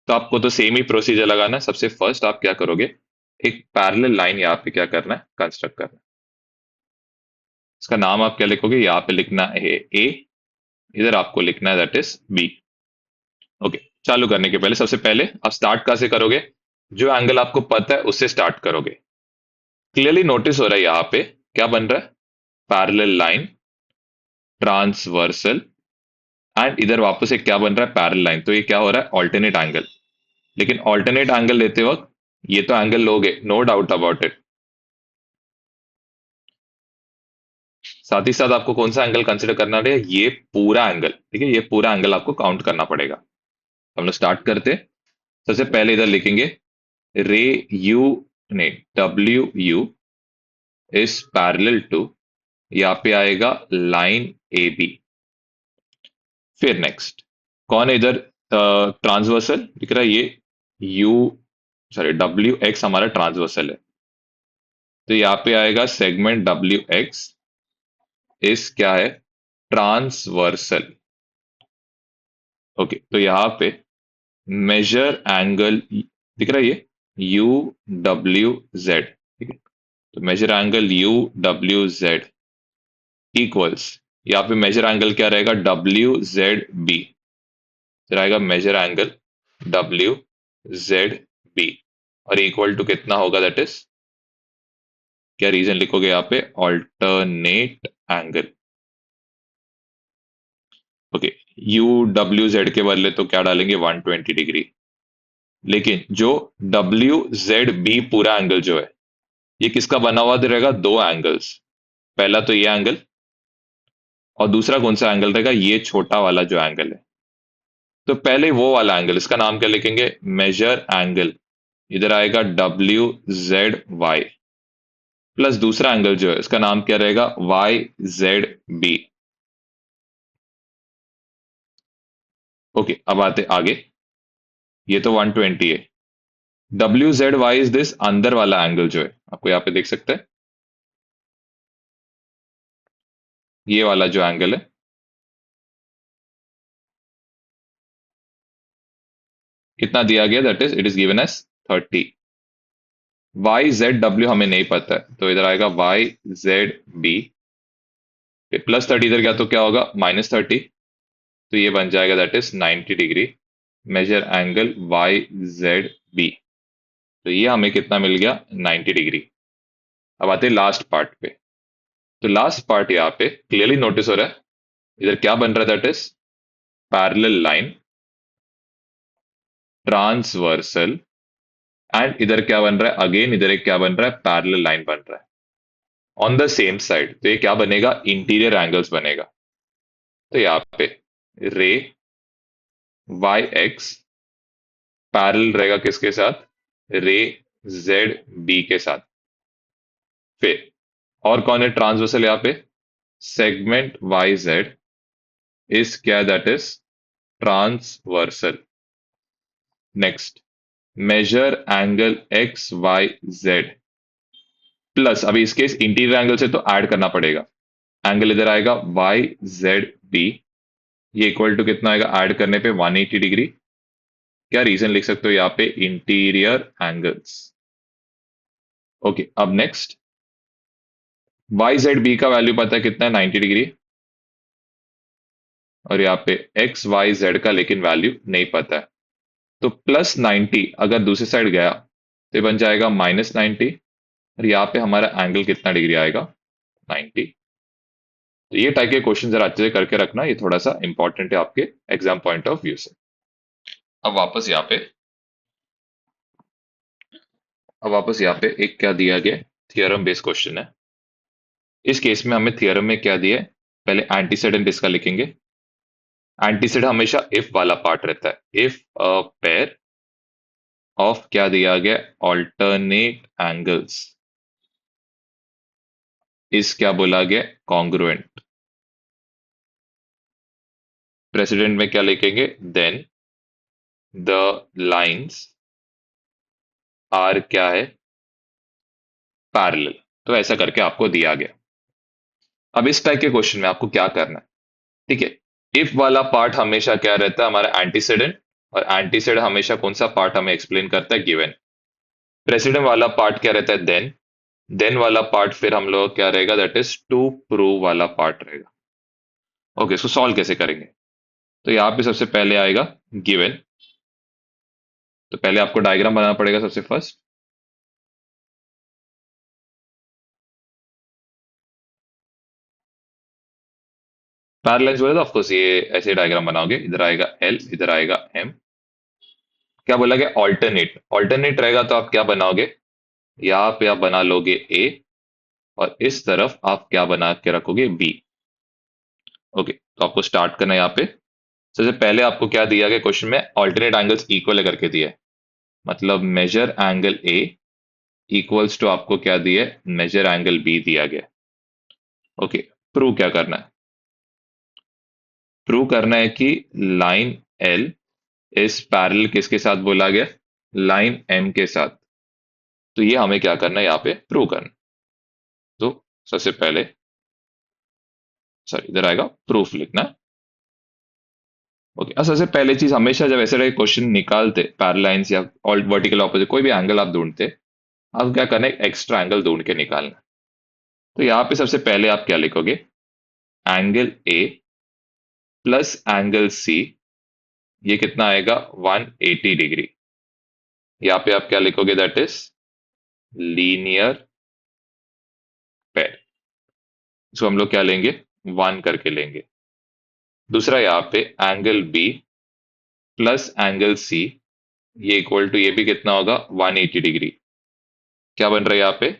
तो आपको तो सेम ही प्रोसीजर लगाना है। सबसे फर्स्ट आप क्या करोगे, एक पैरेलल लाइन यहाँ पे क्या करना है, कंस्ट्रक्ट करना है। इसका नाम आप क्या लिखोगे, यहाँ पे लिखना है ए, इधर आपको लिखना है दैट इज बी। ओके, चालू करने के पहले सबसे पहले आप स्टार्ट कहाँ से करोगे, जो एंगल आपको पता है उससे स्टार्ट करोगे। क्लियरली नोटिस हो रहा है यहाँ पे क्या बन रहा है, पैरेलल लाइन, ट्रांसवर्सल, एंड इधर वापस एक क्या बन रहा है, पैरेलल लाइन। तो ये क्या हो रहा है, ऑल्टरनेट एंगल। लेकिन ऑल्टरनेट एंगल लेते वक्त ये तो एंगल लोगे, नो डाउट अबाउट इट। साथ ही साथ आपको कौन सा एंगल कंसिडर करना है, ये पूरा एंगल। ठीक है, ये पूरा एंगल आपको काउंट करना पड़ेगा। हम लोग स्टार्ट करते, सबसे पहले इधर लिखेंगे रे यू, नहीं W U is parallel to, यहाँ पे आएगा लाइन ए बी। फिर नेक्स्ट कौन है इधर, ट्रांसवर्सल दिख रहा है, ये यू, सॉरी डब्ल्यू एक्स हमारा ट्रांसवर्सल है। तो यहाँ पे आएगा सेगमेंट डब्ल्यू एक्स इस क्या है, ट्रांसवर्सल। ओके, तो यहाँ पे मेजर एंगल दिख रहा है ये यू डब्ल्यू जेड। ठीक है, तो measure angle U W Z equals, यहाँ पे मेजर एंगल क्या रहेगा, डब्ल्यू जेड बी। फिर आएगा measure angle W Z B, और इक्वल टू कितना होगा, दैट इज क्या रीजन लिखोगे यहाँ पे, alternate angle. Okay, U W Z के बदले तो क्या डालेंगे, 120 डिग्री। लेकिन जो डब्ल्यू जेड बी पूरा एंगल जो है, ये किसका बना हुआ रहेगा, दो एंगल्स। पहला तो ये एंगल, और दूसरा कौन सा एंगल रहेगा, ये छोटा वाला जो एंगल है। तो पहले वो वाला एंगल, इसका नाम क्या लिखेंगे, मेजर एंगल। इधर आएगा डब्ल्यू जेड वाई, प्लस दूसरा एंगल जो है इसका नाम क्या रहेगा, वाई जेड बी। ओके, अब आते आगे, ये तो 120 है। W Z Y is this अंदर वाला एंगल जो है, आपको यहाँ पे देख सकते हैं, ये वाला जो एंगल है, कितना दिया गया, that is it is given as 30। Y Z W हमें नहीं पता है, तो इधर आएगा वाई जेड बी, प्लस 30 इधर गया तो क्या होगा, -30। तो ये बन जाएगा that is 90 degree, measure angle Y Z B. तो ये हमें कितना मिल गया, 90 डिग्री। अब आते हैं लास्ट पार्ट पे। तो लास्ट पार्ट यहाँ पे क्लियरली नोटिस हो रहा है, इधर क्या बन रहा है, that is parallel line, transversal, and इधर क्या बन रहा है, अगेन इधर एक क्या बन रहा है, पैरेलल लाइन बन रहा है ऑन द सेम साइड। तो ये क्या बनेगा, इंटीरियर एंगल्स बनेगा। तो यहाँ पे रे वाई एक्स पैरेलल रहेगा किसके साथ, रे जेड बी के साथ। फिर और कौन है ट्रांसवर्सल यहाँ पे, सेगमेंट वाई जेड इज क्या, that is transversal. Next measure angle X Y Z, plus अभी इस केस इंटीरियर एंगल से तो ऐड करना पड़ेगा, एंगल इधर आएगा वाई जेड बी, ये इक्वल टू कितना आएगा, ऐड करने पे 180 डिग्री। क्या रीजन लिख सकते हो यहाँ पे, इंटीरियर एंगल्स। ओके, अब नेक्स्ट वाई जेड बी का वैल्यू पता है कितना है, 90 डिग्री। और यहाँ पे एक्स वाई जेड का लेकिन वैल्यू नहीं पता है, तो +90 अगर दूसरी साइड गया तो ये बन जाएगा -90। और यहाँ पे हमारा एंगल कितना डिग्री आएगा, 90। तो ये टाइप के क्वेश्चन जरा अच्छे से करके रखना, ये थोड़ा सा इंपॉर्टेंट है आपके एग्जाम पॉइंट ऑफ व्यू से। अब वापस यहाँ पे, एक क्या दिया गया, थियरम बेस्ड क्वेश्चन है। इस केस में हमें थियरम में क्या दिया है, पहले एंटीसेडेंट इसका लिखेंगे। एंटीसेड हमेशा इफ वाला पार्ट रहता है, इफ अ पेयर ऑफ क्या दिया गया, ऑल्टरनेट एंगल्स इस क्या बोला गया, कॉन्ग्रुएंट। प्रेसिडेंट में क्या लिखेंगे, देन द लाइंस आर क्या है, पैरेलल। तो ऐसा करके आपको दिया गया। अब इस टाइप के क्वेश्चन में आपको क्या करना है, ठीक है। इफ वाला पार्ट हमेशा क्या रहता है, हमारा एंटीसीडेंट, और एंटीसीडेंट हमेशा कौन सा पार्ट हमें एक्सप्लेन करता है, गिवन। प्रेसिडेंट वाला पार्ट क्या रहता है, देन वाला पार्ट फिर हम लोग क्या रहेगा, दैट इज टू प्रूव वाला पार्ट रहेगा। ओके, इसको सॉल्व कैसे करेंगे, तो यहाँ पे सबसे पहले आएगा गिवन। तो पहले आपको डायग्राम बनाना पड़ेगा सबसे फर्स्ट। पैरेलल बोले तो ऑफकोर्स ये ऐसे डायग्राम बनाओगे, इधर आएगा एल, इधर आएगा एम। क्या बोला गया, ऑल्टरनेट, ऑल्टरनेट रहेगा तो आप क्या बनाओगे, यहाँ पे आप बना लोगे ए, और इस तरफ आप क्या बना के रखोगे, बी। ओके, तो आपको स्टार्ट करना है यहाँ पे। सबसे पहले आपको क्या दिया गया क्वेश्चन में, ऑल्टरनेट एंगल्स इक्वल करके दिया है, मतलब measure angle A equals to आपको क्या दिया है, मेजर एंगल बी दिया गया। ओके, प्रूव क्या करना है, प्रूव करना है कि लाइन एल इस पैरेलल किसके साथ बोला गया, लाइन एम के साथ। तो ये हमें क्या करना है, यहाँ पे प्रूव करना। तो सबसे पहले, सॉरी इधर आएगा प्रूफ लिखना। ओके, सबसे पहले चीज, हमेशा जब ऐसे क्वेश्चन निकालते पैरेललाइंस या ऑल वर्टिकल ऑपोजिट कोई भी एंगल आप ढूंढते, आप क्या करना है, एक्स्ट्रा एंगल ढूंढ के निकालना। तो यहाँ पे सबसे पहले आप क्या लिखोगे, angle A plus angle C, ये कितना आएगा, 180 डिग्री। यहाँ पे आप क्या लिखोगे, दैट इज लीनियर पेयर। इसको हम लोग क्या लेंगे, 1 करके लेंगे। दूसरा यहाँ पे angle B plus angle C, ये इक्वल टू, ये भी कितना होगा, 180 डिग्री। क्या बन रहा है यहाँ पे,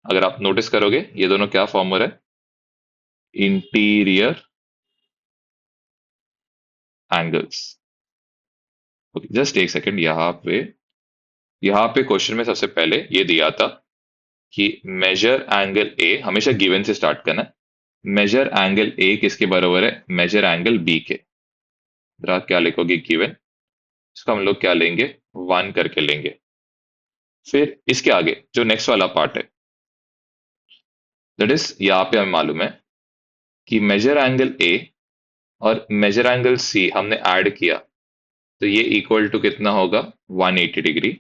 अगर आप नोटिस करोगे ये दोनों क्या फॉर्म हो रहा है, इंटीरियर एंगल्स। ओके, जस्ट एक सेकेंड, यहाँ पे क्वेश्चन में सबसे पहले ये दिया था कि मेजर एंगल ए हमेशा गिवन से स्टार्ट करना है। मेजर एंगल ए किसके बराबर है, मेजर एंगल बी के। फिर आप क्या लिखोगे, गिवन, इसको हम लोग क्या लेंगे, 1 करके लेंगे। फिर इसके आगे जो नेक्स्ट वाला पार्ट है, दैट इज यहाँ पे हमें मालूम है कि मेजर एंगल ए और मेजर एंगल सी हमने ऐड किया, तो ये इक्वल टू कितना होगा, 180 डिग्री,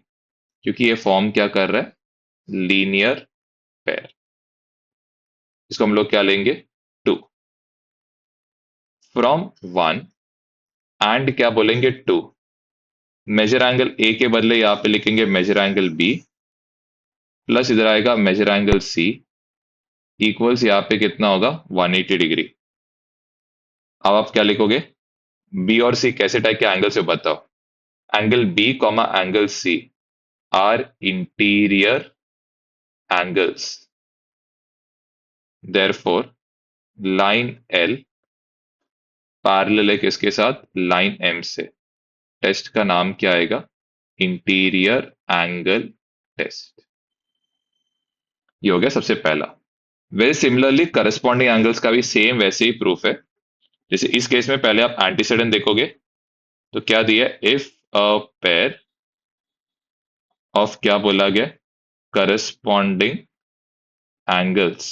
क्योंकि ये फॉर्म क्या कर रहा है, लीनियर पेयर। इसको हम लोग क्या लेंगे, 2 फ्रॉम 1, एंड क्या बोलेंगे, 2। मेजर एंगल ए के बदले यहाँ पे लिखेंगे मेजर एंगल बी, प्लस इधर आएगा मेजर एंगल सी, इक्वल्स यहाँ पे कितना होगा, 180 डिग्री। अब आप क्या लिखोगे, बी और सी कैसे टाइप के एंगल से बताओ, angle B comma angle C are interior angles, therefore line L parallel है किसके साथ, लाइन एम से। टेस्ट का नाम क्या आएगा, इंटीरियर एंगल टेस्ट। ये हो गया सबसे पहला। वेरी सिमिलरली करस्पॉन्डिंग एंगल्स का भी सेम वैसे ही प्रूफ है। जैसे इस केस में पहले आप एंटीसीडेंट देखोगे, तो क्या दिया, इफ अ पेयर ऑफ क्या बोला गया, करस्पॉन्डिंग एंगल्स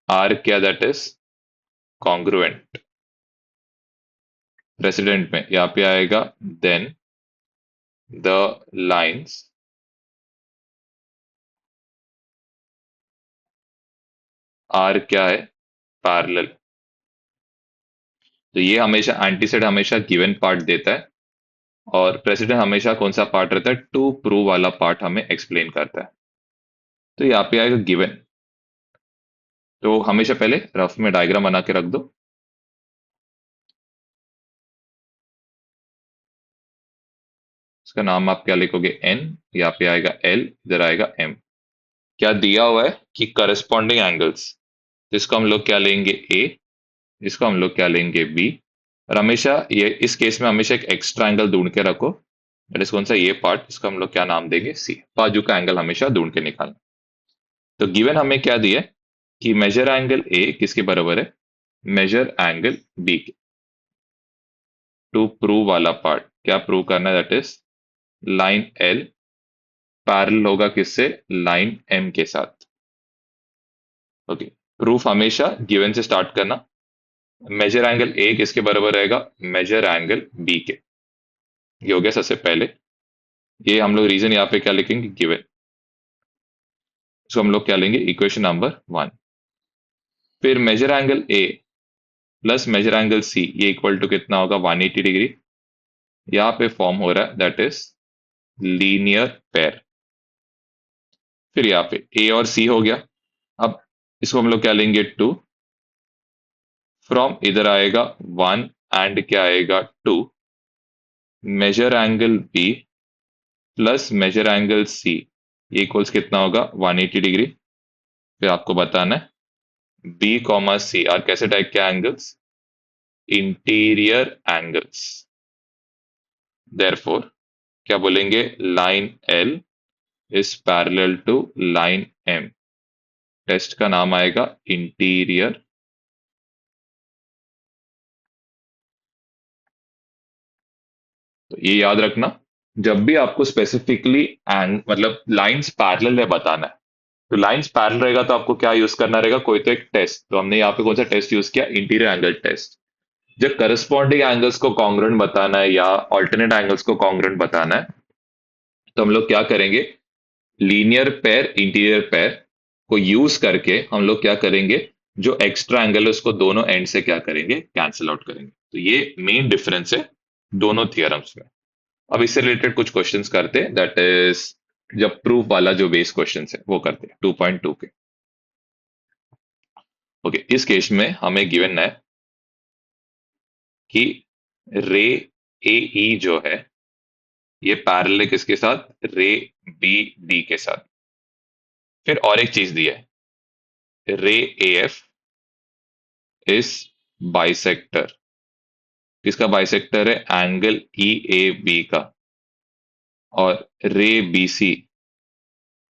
आर क्या, दैट इज कॉन्ग्रुएंट। प्रेसिडेंट में यहाँ पे आएगा, देन द लाइंस आर क्या है, पैरेलल। तो ये हमेशा एंटीसीडेंट हमेशा गिवन पार्ट देता है, और प्रेसिडेंट हमेशा कौन सा पार्ट रहता है, टू प्रूव वाला पार्ट हमें एक्सप्लेन करता है। तो यहाँ पे आएगा गिवन। तो हमेशा पहले रफ में डायग्राम बना के रख दो। इसका नाम आप क्या लिखोगे, एन, यहाँ पे आएगा एल, इधर आएगा एम। क्या दिया हुआ है कि करस्पॉन्डिंग एंगल्स, जिसको हम लोग क्या लेंगे, ए, इसको हम लोग क्या लेंगे, बी, और हमेशा ये इस केस में हमेशा एक एक्स्ट्रा एंगल ढूंढ के रखो, दैट इज कौन सा, ये पार्ट, इसको हम लोग क्या नाम देंगे, सी। बाजू का एंगल हमेशा ढूंढ के निकालना। तो गिवन हमें क्या दिया है कि मेजर एंगल ए किसके बराबर है, मेजर एंगल बी के। टू प्रूव वाला पार्ट क्या प्रूव करना है, that is line L parallel होगा किससे, लाइन एम के साथ। ओके, प्रूफ हमेशा गिवन से स्टार्ट करना। मेजर एंगल ए किसके बराबर रहेगा, मेजर एंगल बी के। ये हो गया सबसे पहले। ये हम लोग रीजन यहाँ पे क्या लिखेंगे, गिवन। इसको हम लोग क्या लेंगे, इक्वेशन नंबर 1। फिर measure angle A plus measure angle C, ये इक्वल टू कितना होगा, 180 डिग्री। यहाँ पे फॉर्म हो रहा है दैट इज लीनियर पेयर। फिर यहाँ पे ए और सी हो गया। अब इसको हम लोग क्या लेंगे, 2। फ्रॉम इधर आएगा 1 एंड क्या आएगा 2, measure angle B plus measure angle C, ये इक्वल्स कितना होगा, 180 डिग्री। फिर आपको बताना है बी कॉमा सी आर कैसे टाइप के एंगल्स, इंटीरियर एंगल्स। देयरफॉर क्या बोलेंगे, line L is parallel to line M. Test का नाम आएगा इंटीरियर। तो ये याद रखना, जब भी आपको स्पेसिफिकली एंग मतलब लाइंस पैरेलल है बताना है, तो लाइंस पैरेलल रहेगा तो आपको क्या यूज करना रहेगा, कोई तो एक टेस्ट। तो हमने यहाँ पे कौन सा टेस्ट यूज किया, इंटीरियर एंगल टेस्ट। जब करस्पॉन्डिंग एंगल्स को कॉन्ग्रुएंट बताना है या ऑल्टरनेट एंगल्स को कॉन्ग्रुएंट बताना है, तो हम लोग क्या करेंगे, लीनियर पेयर इंटीरियर पेयर को यूज करके हम लोग क्या करेंगे, जो एक्स्ट्रा एंगल है उसको दोनों एंड से क्या करेंगे, कैंसिल आउट करेंगे। तो ये मेन डिफरेंस है दोनों थियरम्स में। अब इससे रिलेटेड कुछ क्वेश्चंस करते हैं, दैट इज जब प्रूफ वाला जो बेस क्वेश्चंस है वो करते हैं 2.2 के। ओके, इस केस में हमें गिवन है कि रे ए ई जो है ये पैरेलल है किसके साथ, रे बी डी के साथ। फिर और एक चीज दी है, रे ए एफ इज बाइसेक्टर। किसका बाइसेक्टर है, एंगल ई ए बी का। और रे बी सी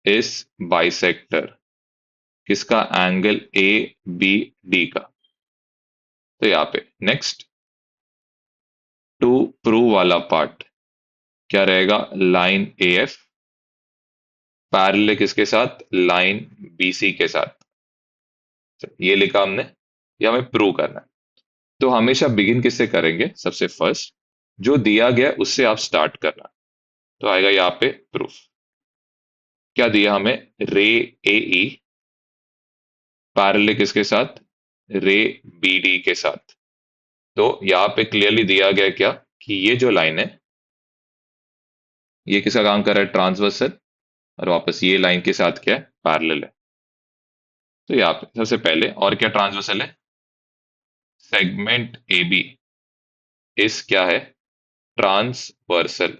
इज बाइसेक्टर किसका, एंगल ए बी डी का। तो यहाँ पे नेक्स्ट टू प्रूव वाला पार्ट क्या रहेगा, लाइन ए एफ पैरेलल किसके साथ, लाइन बी सी के साथ। ये लिखा हमने, ये हमें प्रूव करना है। तो हमेशा बिगिन किससे करेंगे, सबसे फर्स्ट जो दिया गया उससे आप स्टार्ट करना। तो आएगा यहाँ पे प्रूफ। क्या दिया हमें, रे ए ई पैरेलल किसके साथ, रे बी डी के साथ। तो यहाँ पे क्लियरली दिया गया क्या, कि ये जो लाइन है ये किसका काम कर रहा है, ट्रांसवर्सल। और वापस ये लाइन के साथ क्या है, पैरेलल है। तो यहाँ पे सबसे पहले और क्या ट्रांसवर्सल है, सेगमेंट ए बी इस क्या है, ट्रांसवर्सल।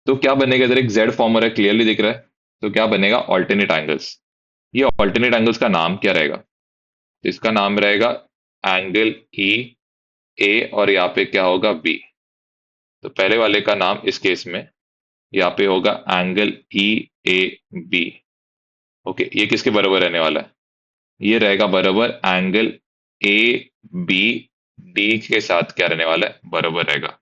तो क्या बनेगा, इधर एक जेड फॉर्म हो रहा है क्लियरली दिख रहा है। तो क्या बनेगा, ऑल्टरनेट एंगल्स। ये ऑल्टरनेट एंगल्स का नाम क्या रहेगा, तो इसका नाम रहेगा एंगल ई ए और यहाँ पे क्या होगा, बी। तो पहले वाले का नाम इस केस में यहाँ पे होगा angle E A B. Okay, ये किसके बराबर रहने वाला है, ये रहेगा बराबर एंगल ए बी डी के साथ क्या रहने वाला है, बराबर रहेगा।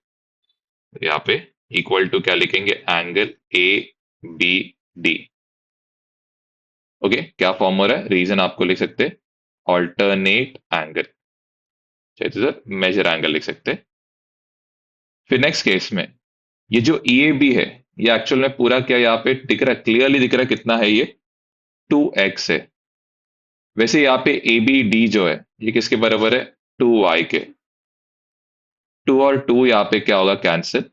यहाँ पे इक्वल टू क्या लिखेंगे, angle A B D. Okay, क्या फॉर्म हो रहा है, रीजन आपको लिख सकते हैं ऑल्टरनेट एंगल, चाहे तो सर मेजर एंगल लिख सकते हैं। फिर नेक्स्ट केस में ये जो ई ए बी है, ये एक्चुअल में पूरा क्या यहाँ पे दिख रहा है, क्लियरली दिख रहा है कितना है, ये 2x है। वैसे यहाँ पे ए बी डी जो है ये किसके बराबर है, 2y के। 2 और 2 यहाँ पे क्या होगा, कैंसिल।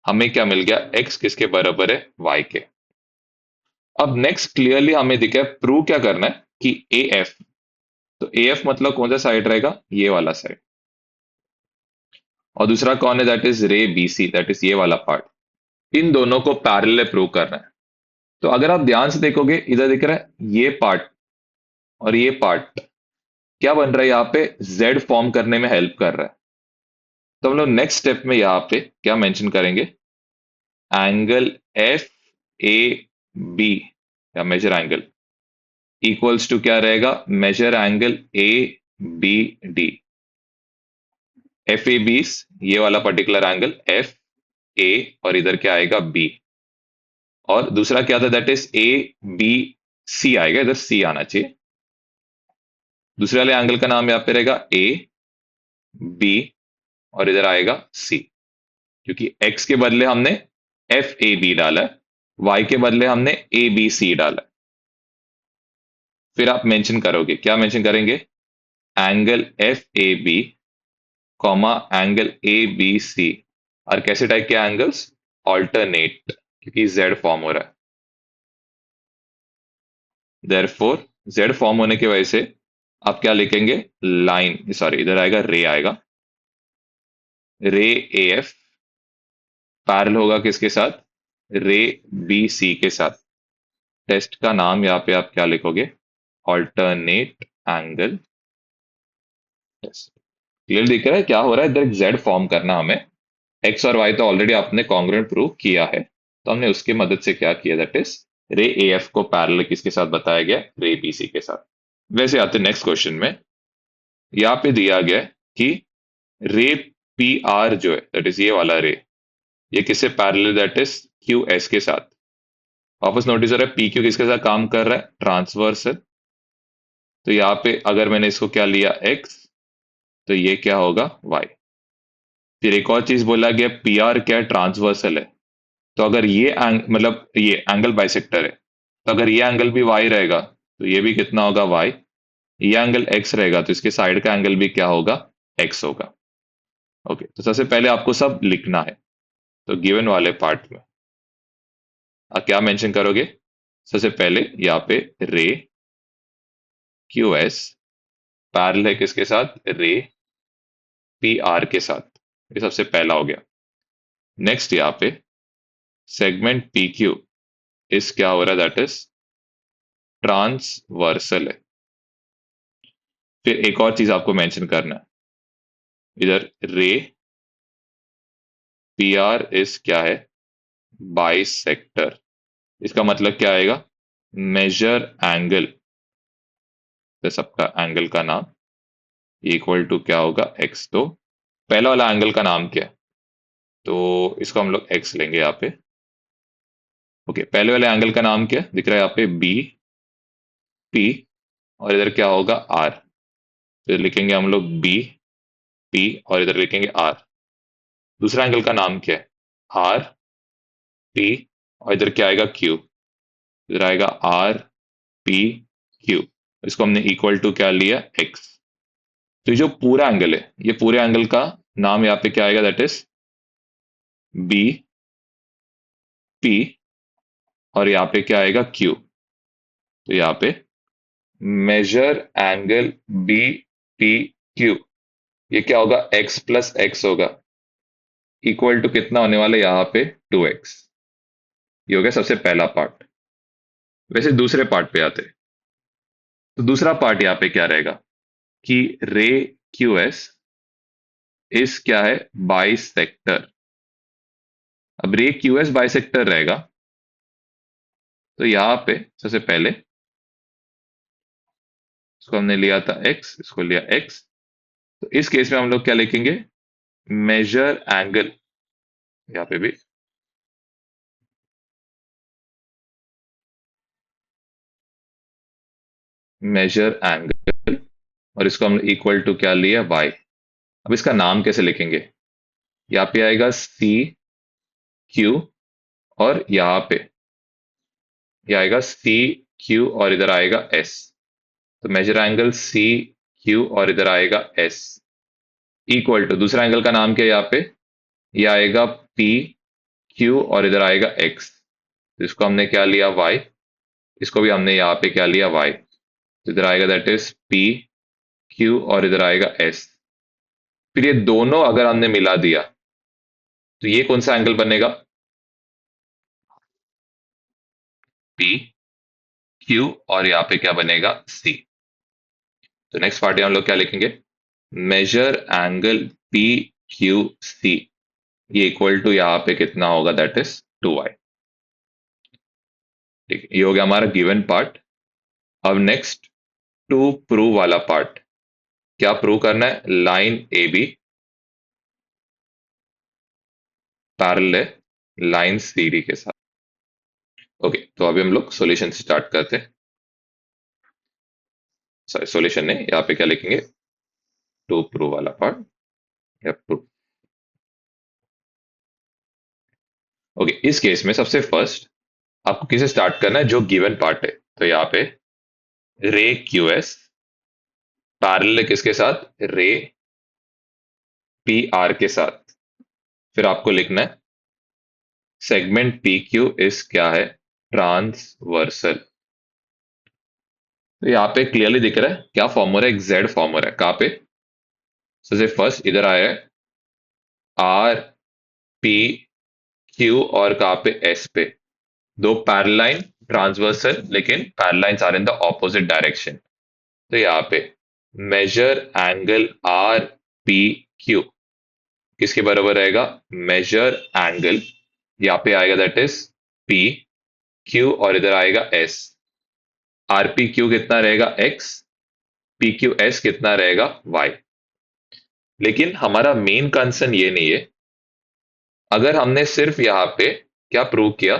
हमें क्या मिल गया, x किसके बराबर है, y के। अब नेक्स्ट क्लियरली हमें दिखा है प्रूव क्या करना है कि ए एफ, तो ए एफ मतलब कौन सा साइड रहेगा, ये वाला साइड। और दूसरा कौन है, दैट इज रे बी सी, दैट इज ये वाला पार्ट। इन दोनों को पैरेलल प्रूव करना है। तो अगर आप ध्यान से देखोगे इधर दिख रहा है ये पार्ट और ये पार्ट क्या बन रहा है यहाँ पे, जेड फॉर्म करने में हेल्प कर रहा है। तो हम लोग नेक्स्ट स्टेप में यहाँ पे क्या मेंशन करेंगे, एंगल एफ ए बी या मेजर एंगल इक्वल्स टू क्या रहेगा, measure angle A B D. F A B, ये वाला पर्टिकुलर एंगल एफ ए और इधर क्या आएगा बी, और दूसरा क्या था, that is A B C आएगा, इधर सी आना चाहिए। दूसरे वाले एंगल का नाम यहाँ पे रहेगा ए बी और इधर आएगा सी, क्योंकि एक्स के बदले हमने एफ ए बी डाला है, वाई के बदले हमने ए बी सी डाला है। फिर आप मेंशन करोगे, क्या मेंशन करेंगे, angle F A B comma angle A B C और कैसे टाइप के एंगल्स, ऑल्टरनेट, क्योंकि जेड फॉर्म हो रहा है। देयरफॉर जेड फॉर्म होने की वजह से आप क्या लिखेंगे, लाइन, सॉरी इधर आएगा रे आएगा, रे ए एफ पैरेलल होगा किसके साथ, रे बी सी के साथ। टेस्ट का नाम यहाँ पे आप क्या लिखोगे, ऑल्टरनेट एंगल टेस्ट। क्लियर दिख रहा है क्या हो रहा है, इधर एक जेड फॉर्म करना हमें, एक्स और वाई तो ऑलरेडी आपने कॉन्ग्रुएंट प्रूव किया है, तो हमने उसकी मदद से क्या किया, दैट इज रे ए एफ को पैरेलल किसके साथ बताया गया, रे बी सी के साथ। वैसे आते नेक्स्ट क्वेश्चन में, यहाँ पे दिया गया है कि रे पी आर जो है, दैट इज ये वाला रे, ये किससे parallel, that is Q S के साथ। वापस नोटिस हो रहा है पी क्यू किसके साथ काम कर रहा है, ट्रांसवर्सल। तो यहाँ पे अगर मैंने इसको क्या लिया एक्स, तो ये क्या होगा वाई। फिर एक और चीज बोला गया, पी आर क्या ट्रांसवर्सल है, तो अगर ये मतलब ये एंगल बाइसेक्टर है, तो अगर ये एंगल भी वाई रहेगा तो ये भी कितना होगा वाई, ये एंगल एक्स रहेगा तो इसके साइड का एंगल भी क्या होगा, एक्स होगा। ओके, तो सबसे पहले आपको सब लिखना है, तो गिवन वाले पार्ट में आप क्या मेंशन करोगे, सबसे पहले यहाँ पे रे क्यू एस पैरेलल है किसके साथ, रे पी आर के साथ, ये सबसे पहला हो गया। नेक्स्ट यहाँ पे सेगमेंट पी क्यू इस क्या हो रहा है, दैट इज ट्रांसवर्सल है। फिर एक और चीज आपको मेंशन करना है, इधर रे पी आर इस क्या है, बाइसेक्टर। इसका मतलब क्या आएगा, मेजर एंगल, तो सबका एंगल का नाम इक्वल टू क्या होगा, एक्स। तो पहला वाला एंगल का नाम क्या है, तो इसको हम लोग एक्स लेंगे यहाँ पे। ओके, पहले वाले एंगल का नाम क्या है, दिख रहा है यहाँ पे बी पी और इधर क्या होगा आर, फिर लिखेंगे हम लोग बी पी और इधर लिखेंगे आर। दूसरा एंगल का नाम क्या है, आर पी और इधर क्या आएगा क्यू, इधर आएगा आर पी क्यू, इसको हमने इक्वल टू क्या लिया, एक्स। तो ये जो पूरा एंगल है, ये पूरे एंगल का नाम यहाँ पे क्या आएगा, दैट इज बी पी और यहाँ पे क्या आएगा क्यू। तो यहाँ पे measure angle B P Q, ये क्या होगा, एक्स प्लस एक्स होगा, इक्वल टू कितना होने वाला है यहाँ पे, 2x। ये हो गया सबसे पहला पार्ट। वैसे दूसरे पार्ट पे आते हैं, तो दूसरा पार्ट यहाँ पे क्या रहेगा कि रे क्यू एस इस क्या है, बाइसेक्टर। अब रे क्यू एस बाइसेक्टर रहेगा, तो यहाँ पे सबसे पहले इसको हमने लिया था x, इसको लिया x, तो इस केस में हम लोग क्या लिखेंगे, मेजर एंगल, यहाँ पे भी मेजर एंगल और इसको हम इक्वल टू क्या लिया y। अब इसका नाम कैसे लिखेंगे, यहाँ पे आएगा सी क्यू और यहाँ पे ये आएगा सी क्यू और इधर आएगा एस। तो मेजर एंगल सी क्यू और इधर आएगा एस इक्वल टू दूसरा एंगल का नाम क्या है यहाँ पे, ये आएगा पी क्यू और इधर आएगा एक्स, तो इसको हमने क्या लिया वाई, इसको भी हमने यहाँ पे क्या लिया वाई, तो इधर आएगा दैट इज पी क्यू और इधर आएगा एस। फिर ये दोनों अगर हमने मिला दिया तो ये कौन सा एंगल बनेगा, पी क्यू और यहाँ पे क्या बनेगा सी। तो नेक्स्ट पार्ट हम लोग क्या लिखेंगे, measure angle P Q C, ये इक्वल टू यहाँ पे कितना होगा, दैट इज 2y। ठीक है, ये हो गया हमारा गिवन पार्ट। अब नेक्स्ट टू प्रूव वाला पार्ट, क्या प्रूव करना है, line A B parallel line C D के साथ। ओके, तो अभी हम लोग सॉल्यूशन स्टार्ट करते हैं। सॉरी, सॉल्यूशन नहीं, यहाँ पे क्या लिखेंगे, टू प्रूव वाला पार्ट या प्रूव। ओके, इस केस में सबसे फर्स्ट आपको किसे स्टार्ट करना है, जो गिवन पार्ट है। तो यहाँ पे रे क्यू एस पैरेलल किसके साथ, रे पी आर के साथ। फिर आपको लिखना है सेगमेंट पी क्यू इस क्या है, ट्रांसवर्सल। तो यहाँ पे क्लियरली दिख रहा है क्या फॉर्म हो रहा है, एक जेड फॉर्म हो रहा है। कहाँ पे, सबसे फर्स्ट इधर आया है आर पी क्यू, और कहाँ पे एस पे, दो पैरेलल ट्रांसवर्सल, लेकिन parallel are in the opposite direction. तो यहाँ पे measure angle R P Q किसके बराबर रहेगा, मेजर एंगल यहाँ पे आएगा दैट इज पी क्यू, और इधर आएगा एस। आर पी क्यू कितना रहेगा, एक्स, पी क्यू एस कितना रहेगा, वाई। लेकिन हमारा मेन कंसर्न ये नहीं है। अगर हमने सिर्फ यहाँ पे क्या प्रूव किया,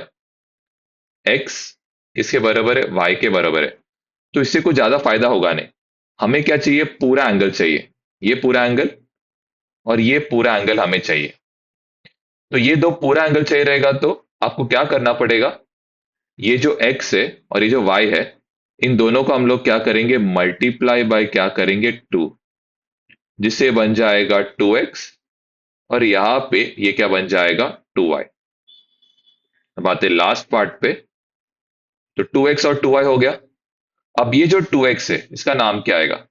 एक्स किसके बराबर है, वाई के बराबर है, तो इससे कुछ ज्यादा फायदा होगा नहीं। हमें क्या चाहिए, पूरा एंगल चाहिए, ये पूरा एंगल और ये पूरा एंगल हमें चाहिए। तो ये दो पूरा एंगल चाहिए रहेगा, तो आपको क्या करना पड़ेगा, ये जो x है और ये जो y है, इन दोनों को हम लोग क्या करेंगे, मल्टीप्लाई बाय क्या करेंगे, 2, जिससे बन जाएगा 2x, और यहां पे ये क्या बन जाएगा, 2y। अब आते लास्ट पार्ट पे, तो 2x और 2y हो गया। अब ये जो 2x है इसका नाम क्या आएगा,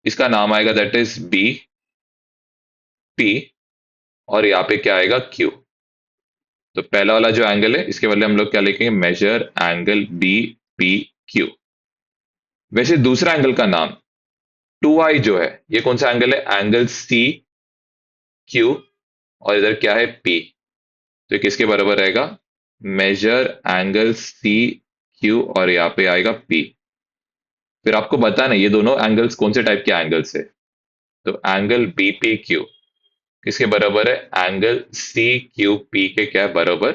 इसका नाम आएगा दैट इज बी पी, और यहाँ पे क्या आएगा, q। तो पहला वाला जो एंगल है इसके बदले हम लोग क्या लिखेंगे, measure angle B P Q. वैसे दूसरा एंगल का नाम 2i जो है, ये कौन सा एंगल है, एंगल सी क्यू, और इधर क्या है, पी। तो ये किसके बराबर रहेगा, मेजर एंगल सी क्यू, और यहाँ पे आएगा पी। फिर आपको बताना ये दोनों एंगल्स कौन से टाइप के एंगल्स है। तो एंगल बी पी क्यू किसके बराबर है, एंगल सी क्यू पी के क्या है बराबर,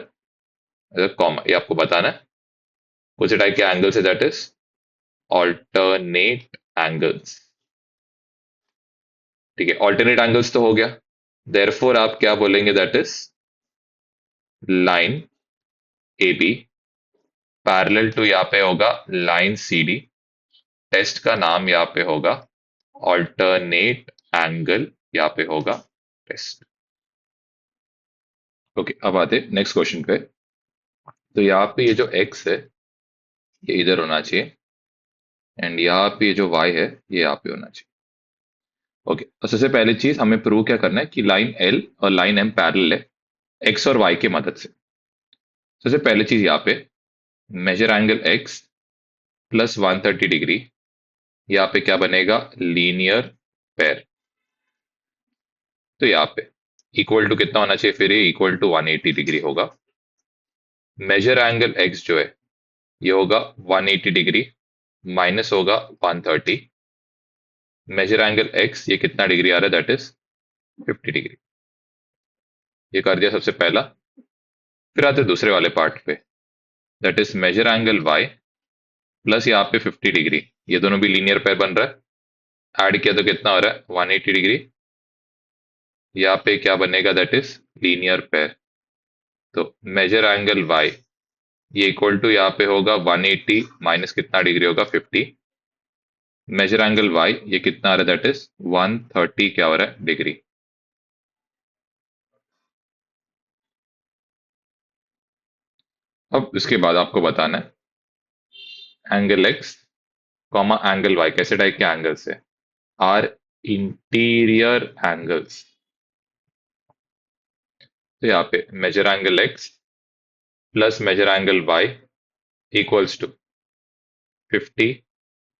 कॉमा, ये आपको बताना है कौन से टाइप के एंगल्स है, दैट इज ऑल्टरनेट एंगल्स। ठीक है, ऑल्टरनेट एंगल्स तो हो गया, देयरफॉर आप क्या बोलेंगे, that is line A B parallel to, यहाँ पे होगा लाइन सी डी। टेस्ट का नाम यहाँ पे होगा ऑल्टरनेट एंगल, यहाँ पे होगा टेस्ट। ओके, अब आते नेक्स्ट क्वेश्चन पे। तो यहाँ पे ये जो x है ये इधर होना चाहिए, एंड यहाँ पे ये जो y है ये यहाँ पे होना चाहिए। ओके, तो सबसे पहली चीज हमें प्रूव क्या करना है कि लाइन L और लाइन M पैरेलल है x और y की मदद से। सबसे पहली चीज यहाँ पे measure angle x plus 130 degree, यहाँ पे क्या बनेगा, लीनियर पेयर। तो यहाँ पे इक्वल टू कितना होना चाहिए, फिर ये इक्वल टू 180 डिग्री होगा। मेजर एंगल x जो है ये होगा 180 डिग्री, माइनस होगा 130। मेजर एंगल x ये कितना डिग्री आ रहा है, दैट इज 50 डिग्री। ये कर दिया सबसे पहला। फिर आते दूसरे वाले पार्ट पे, that is measure angle y plus यहाँ पे 50 डिग्री, ये दोनों भी लीनियर पेयर बन रहा है। ऐड किया तो कितना हो रहा है, 180 डिग्री। यहाँ पे क्या बनेगा, दैट इज लीनियर पेयर। तो मेजर एंगल y ये इक्वल टू यहाँ पे होगा 180 माइनस कितना डिग्री होगा, 50। मेजर एंगल y ये कितना आ रहा है, दैट इज 130 क्या हो रहा है, डिग्री। अब इसके बाद आपको बताना है angle x comma angle y कैसे टाइप के एंगल्स है, आर इंटीरियर एंगल्स। तो यहाँ पे measure angle x plus measure angle y equals to 50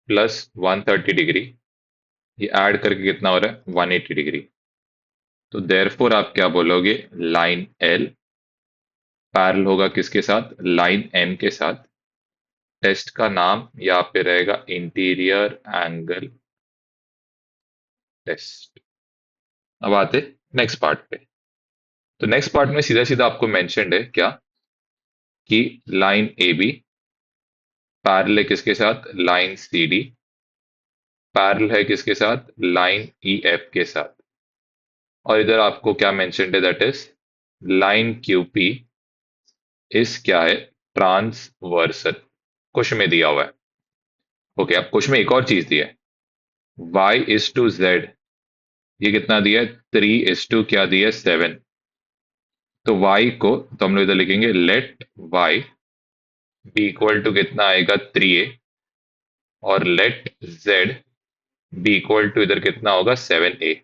plus 130 degree, ये ऐड करके कितना हो रहा है 180 डिग्री। तो देयरफॉर आप क्या बोलोगे, लाइन एल पैरेलल होगा किसके साथ, लाइन एम के साथ। टेस्ट का नाम यहाँ पे रहेगा इंटीरियर एंगल टेस्ट। अब आते नेक्स्ट पार्ट पे। तो नेक्स्ट पार्ट में सीधा सीधा आपको मेंशन्ड है क्या, कि लाइन ए बी पैरेलल है किसके साथ, लाइन सी डी पैरेलल है किसके साथ, लाइन ई एफ के साथ। और इधर आपको क्या मेंशन्ड है, that is line Q P इस क्या है, ट्रांसवर्सल। क्वेश्चन में दिया हुआ है। ओके, अब क्वेश्चन में एक और चीज दिया है, y इज टू जेड। ये कितना दिया है, 3 इज टू क्या दिया है, 7। तो y को तो हम लोग इधर लिखेंगे let y be equal to कितना आएगा, 3a। और let z be equal to इधर कितना होगा, 7a।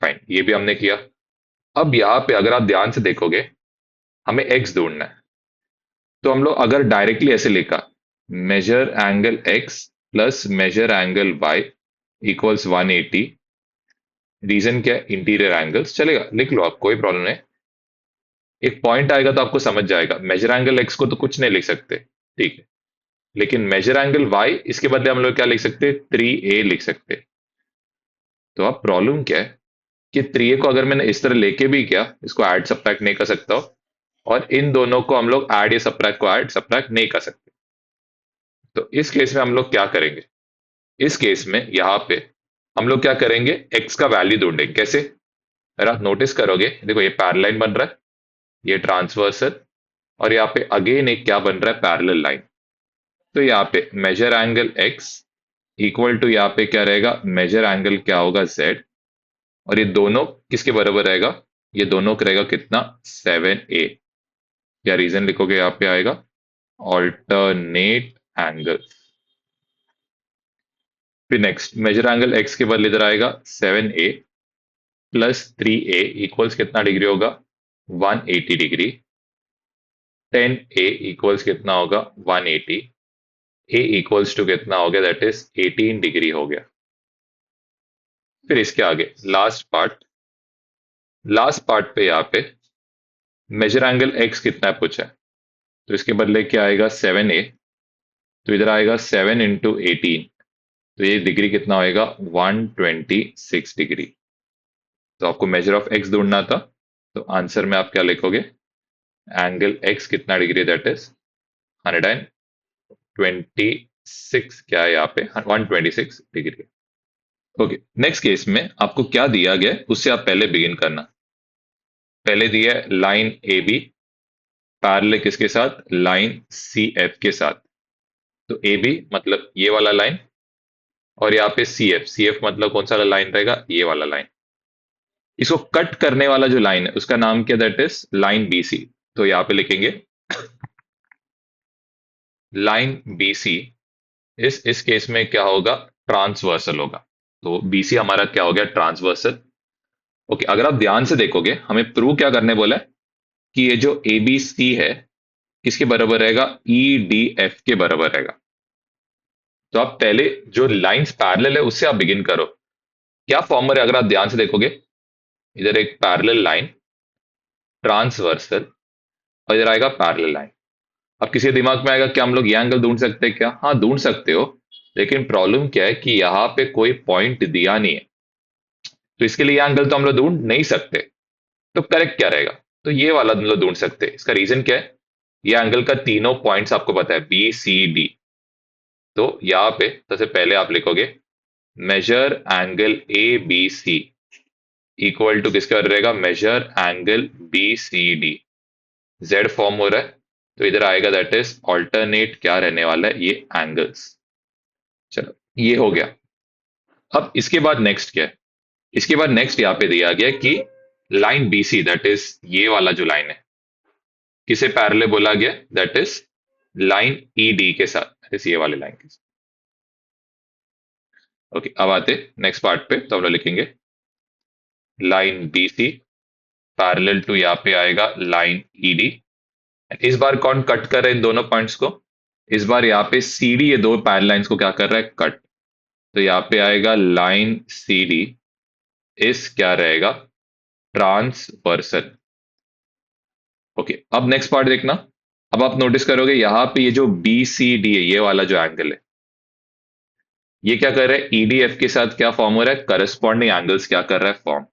फाइन, ये भी हमने किया। अब यहाँ पे अगर आप ध्यान से देखोगे, हमें x ढूंढना है। तो हम लोग अगर डायरेक्टली ऐसे लिखा, measure angle x plus measure angle y equals 180। Reason क्या है, इंटीरियर एंगल्स, चलेगा लिख लो आप, कोई प्रॉब्लम नहीं। एक पॉइंट आएगा तो आपको समझ जाएगा, मेजर एंगल एक्स को तो कुछ नहीं लिख सकते, ठीक है। लेकिन मेजर एंगल वाई, इसके बदले हम लोग क्या लिख सकते हैं, 3a लिख सकते हैं। तो अब प्रॉब्लम क्या है, कि 3a को अगर मैंने इस तरह लेके भी किया, इसको ऐड सब्ट्रैक्ट नहीं कर सकता हूं। और इन दोनों को हम लोग ऐड या सब्ट्रैक्ट को ऐड सब्ट्रैक्ट नहीं कर सकते। तो इस केस में हम लोग क्या करेंगे, इस केस में यहाँ पे हम लोग क्या करेंगे, एक्स का वैल्यू ढूंढेंगे। कैसे, अगर आप नोटिस करोगे, देखो ये पैरेलल बन रहा है, ये ट्रांसवर्सल, और यहाँ पे अगेन एक क्या बन रहा है, पैरेलल लाइन। तो यहाँ पे measure angle x equal to यहाँ पे क्या रहेगा, मेजर एंगल क्या होगा, z। और ये दोनों किसके बराबर रहेगा, ये दोनों का रहेगा कितना, 7a। क्या रीजन लिखोगे, यहाँ पे आएगा ऑल्टरनेट एंगल। फिर नेक्स्ट मेजर एंगल x के बदले इधर आएगा 7a प्लस 3a इक्वल्स कितना डिग्री होगा, 180 डिग्री। 10a इक्वल्स कितना होगा, 180। a इक्वल्स टू कितना हो गया, दैट इज 18 डिग्री हो गया। फिर इसके आगे लास्ट पार्ट पे यहाँ पे मेजर एंगल x कितना है पूछा है। तो इसके बदले क्या आएगा, 7a। तो इधर आएगा 7 × 18। तो ये डिग्री कितना होएगा, 126 डिग्री। तो आपको मेजर ऑफ x ढूंढना था। तो आंसर में आप क्या लिखोगे, एंगल x कितना डिग्री, दैट इज 126, क्या है यहाँ पे 126 डिग्री। ओके, नेक्स्ट केस में आपको क्या दिया गया है, उससे आप पहले बिगिन करना। पहले दिया है लाइन ए बी पैरेलल किसके साथ, लाइन सी एफ के साथ। तो ए बी मतलब ये वाला लाइन, और यहाँ पे सी एफ मतलब कौन सा लाइन रहेगा, ये वाला लाइन। इसको कट करने वाला जो लाइन है उसका नाम क्या, that is line B C. तो यहाँ पे लिखेंगे लाइन बी सी, इस केस में क्या होगा, ट्रांसवर्सल होगा। तो बीसी हमारा क्या हो गया, ट्रांसवर्सल। ओके, अगर आप ध्यान से देखोगे, हमें प्रूव क्या करने बोला है, कि ये जो ए बी सी है किसके बराबर रहेगा, ई डी एफ के बराबर रहेगा। तो आप पहले जो लाइंस पैरेलल है उससे आप बिगिन करो। क्या फॉर्मूला है, अगर आप ध्यान से देखोगे, इधर एक पैरेलल लाइन, ट्रांसवर्सल, और इधर आएगा पैरेलल लाइन। अब किसी के दिमाग में आएगा कि हम लोग ये एंगल ढूंढ सकते हैं क्या, हाँ ढूंढ सकते हो। लेकिन प्रॉब्लम क्या है कि यहाँ पे कोई पॉइंट दिया नहीं है, तो इसके लिए एंगल तो हम लोग ढूंढ नहीं सकते। तो करेक्ट क्या रहेगा, तो ये वाला हम लोग ढूंढ सकते हैं। इसका रीजन क्या है, ये एंगल का तीनों पॉइंट्स आपको पता है, बी सी डी। तो यहाँ पे सबसे पहले आप लिखोगे measure angle A B C equal to किसका रहेगा, measure angle B C D. Z form हो रहा है, तो इधर आएगा दैट इज ऑल्टरनेट क्या रहने वाला है, ये एंगल्स। चलो ये हो गया। अब इसके बाद नेक्स्ट क्या है, इसके बाद नेक्स्ट यहाँ पे दिया गया कि लाइन बीसी, दैट इज ये वाला जो लाइन है, किसे पैरेलल बोला गया, that is line E D के साथ, इस ये वाले लाइन के साथ। ओके, अब आते नेक्स्ट पार्ट पे। तो हम लोग लिखेंगे line B C parallel to, यहाँ पे आएगा लाइन ई डी। इस बार कौन कट कर रहा है इन दोनों पॉइंट्स को, इस बार यहाँ पे सी डी ये दो पैरेलल लाइंस को क्या कर रहा है, कट। तो यहाँ पे आएगा लाइन सी डी इस क्या रहेगा, ट्रांसवर्सल। ओके, अब नेक्स्ट पार्ट देखना। अब आप नोटिस करोगे यहाँ पे ये जो बी सी डी है, ये वाला जो एंगल है, ये क्या कर रहा है, ईडीएफ के साथ क्या फॉर्म हो रहा है, करस्पॉन्डिंग एंगल्स क्या कर रहा है, फॉर्म।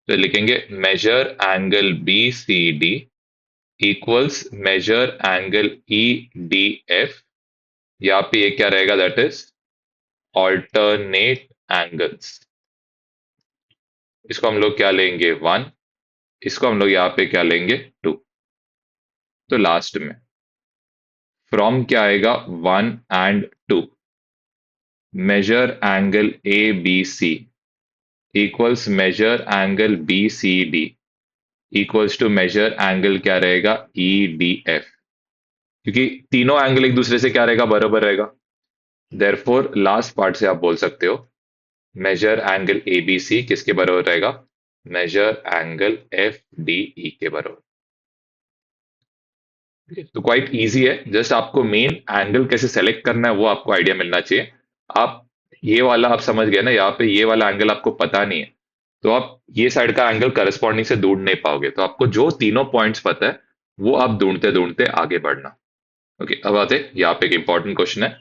तो लिखेंगे measure angle B C D equals measure angle E D F. यहाँ पे ये क्या रहेगा, दैट इज ऑल्टरनेट एंगल्स। इसको हम लोग क्या लेंगे, वन। इसको हम लोग यहाँ पे क्या लेंगे, टू। तो लास्ट में फ्रॉम क्या आएगा, one and two, measure angle A B C equals measure angle B C D equals to measure angle क्या रहेगा, ई डी एफ। क्योंकि तीनों एंगल एक दूसरे से क्या रहेगा, बराबर रहेगा। देयरफॉर लास्ट पार्ट से आप बोल सकते हो measure angle A B C किसके बराबर रहेगा, measure angle F D E के बराबर। तो क्वाइट इजी है, जस्ट आपको मेन एंगल कैसे सेलेक्ट करना है वो आपको आइडिया मिलना चाहिए। आप ये वाला आप समझ गए ना, यहाँ पे ये वाला एंगल आपको पता नहीं है, तो आप ये साइड का एंगल करस्पॉन्डिंग से ढूंढ नहीं पाओगे। तो आपको जो तीनों पॉइंट्स पता है वो आप ढूंढते ढूंढते आगे बढ़ना। ओके, अब आते हैं यहाँ पे एक इंपॉर्टेंट क्वेश्चन है।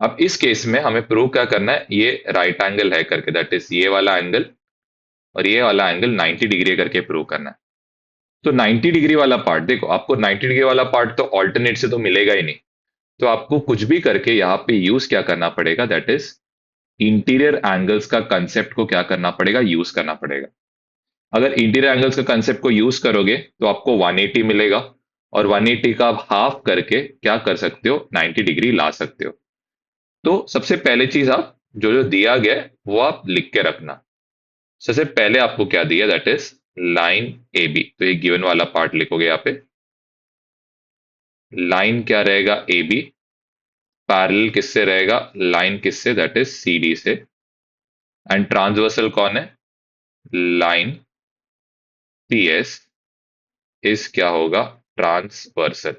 अब इस केस में हमें प्रूव क्या करना है, ये राइट एंगल है करके, दैट इज ये वाला एंगल और ये वाला एंगल 90 डिग्री करके प्रूव करना है। तो 90 डिग्री वाला पार्ट देखो, आपको 90 डिग्री वाला पार्ट तो ऑल्टरनेट से तो मिलेगा ही नहीं। तो आपको कुछ भी करके यहाँ पे यूज क्या करना पड़ेगा, दैट इज इंटीरियर एंगल्स का कंसेप्ट को क्या करना पड़ेगा, यूज करना पड़ेगा। अगर इंटीरियर एंगल्स का कंसेप्ट को यूज करोगे तो आपको 180 मिलेगा, और 180 का आप हाफ करके क्या कर सकते हो, 90 डिग्री ला सकते हो। तो सबसे पहले चीज आप जो जो दिया गया है वो आप लिख के रखना। सबसे पहले आपको क्या दिया, that is line A B. तो ये गिवन वाला पार्ट लिखोगे यहाँ पे, लाइन क्या रहेगा, ए बी, पैरेलल किससे रहेगा, लाइन किससे, दैट इज सी डी से। एंड ट्रांसवर्सल कौन है, लाइन पी एस इस क्या होगा, ट्रांसवर्सल।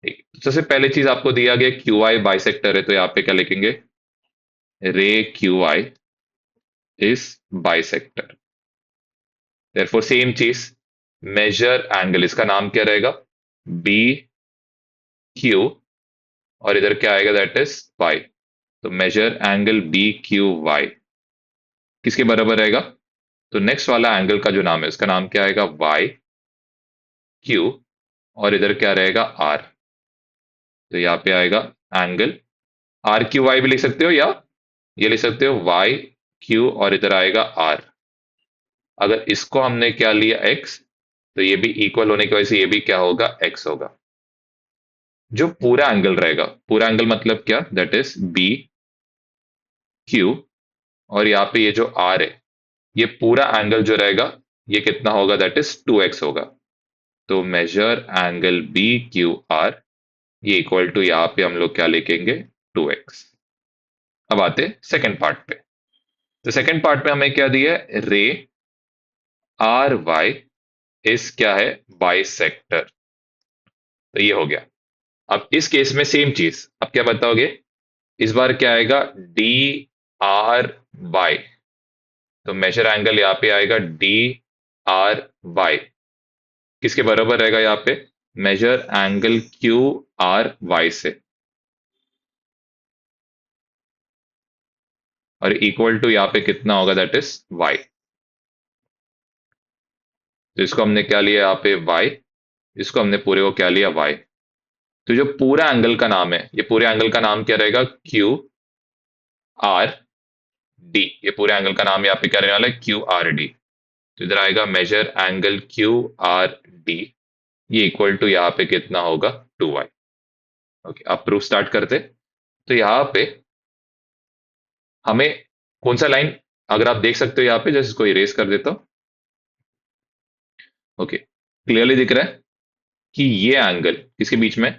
ठीक, तो सबसे पहले चीज आपको दिया गया क्यू आई बाइसेक्टर है, तो यहाँ पे क्या लिखेंगे, रे Q I is bisector. Therefore same चीज, मेजर एंगल इसका नाम क्या रहेगा, बी क्यू, और इधर क्या आएगा, दैट इज वाई। तो measure angle B Q Y किसके बराबर रहेगा, तो नेक्स्ट वाला एंगल का जो नाम है उसका नाम क्या आएगा, वाई क्यू, और इधर क्या रहेगा, आर। तो यहाँ पे आएगा एंगल आर क्यू वाई भी लिख सकते हो, या ये लिख सकते हो वाई क्यू और इधर आएगा आर। अगर इसको हमने क्या लिया एक्स, तो ये भी इक्वल होने की वजह से ये भी क्या होगा, एक्स होगा। जो पूरा एंगल रहेगा, पूरा एंगल मतलब क्या, दैट इज बी क्यू, और यहाँ पे ये जो आर है, ये पूरा एंगल जो रहेगा ये कितना होगा, दैट इज 2x होगा। तो measure angle B Q R ये इक्वल टू यहाँ पे हम लोग क्या लिखेंगे, 2x। अब आते सेकंड पार्ट पे। तो सेकंड पार्ट में हमें क्या दिया है, रे आर वाई इस क्या है, बाइसेक्टर। तो ये हो गया। अब इस केस में सेम चीज, अब क्या बताओगे, इस बार क्या आएगा, डी आर वाई। तो मेजर एंगल यहाँ पे आएगा डी आर वाई किसके बराबर रहेगा, यहाँ पे measure angle Q R Y से, और इक्वल टू यहाँ पे कितना होगा, दैट इज वाई। तो इसको हमने क्या लिया यहाँ पे वाई, इसको हमने पूरे को क्या लिया, वाई। तो जो पूरा एंगल का नाम है, ये पूरे एंगल का नाम क्या रहेगा, क्यू आर डी। ये पूरे एंगल का नाम यहाँ पे क्या रहने वाला है, क्यू आर डी। तो इधर आएगा measure angle Q R D, ये इक्वल टू यहाँ पे कितना होगा, 2y। ओके, अब प्रूफ स्टार्ट करते। तो यहाँ पे हमें कौन सा लाइन, अगर आप देख सकते हो यहाँ पे, जैसे इसको इरेज कर देता हूं। ओके, क्लियरली दिख रहा है कि ये एंगल किसके बीच में,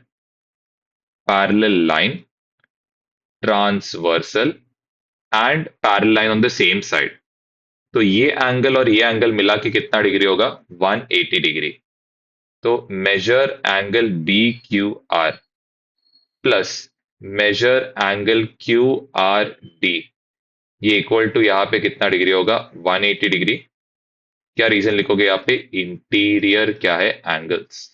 parallel line, transversal and parallel line on the same side. तो ये एंगल और ये एंगल मिला के कितना डिग्री होगा, 180 डिग्री। तो measure angle B Q R plus measure angle Q R D, ये इक्वल टू यहाँ पे कितना डिग्री होगा, 180 डिग्री। क्या रीजन लिखोगे यहाँ पे, इंटीरियर क्या है, एंगल्स।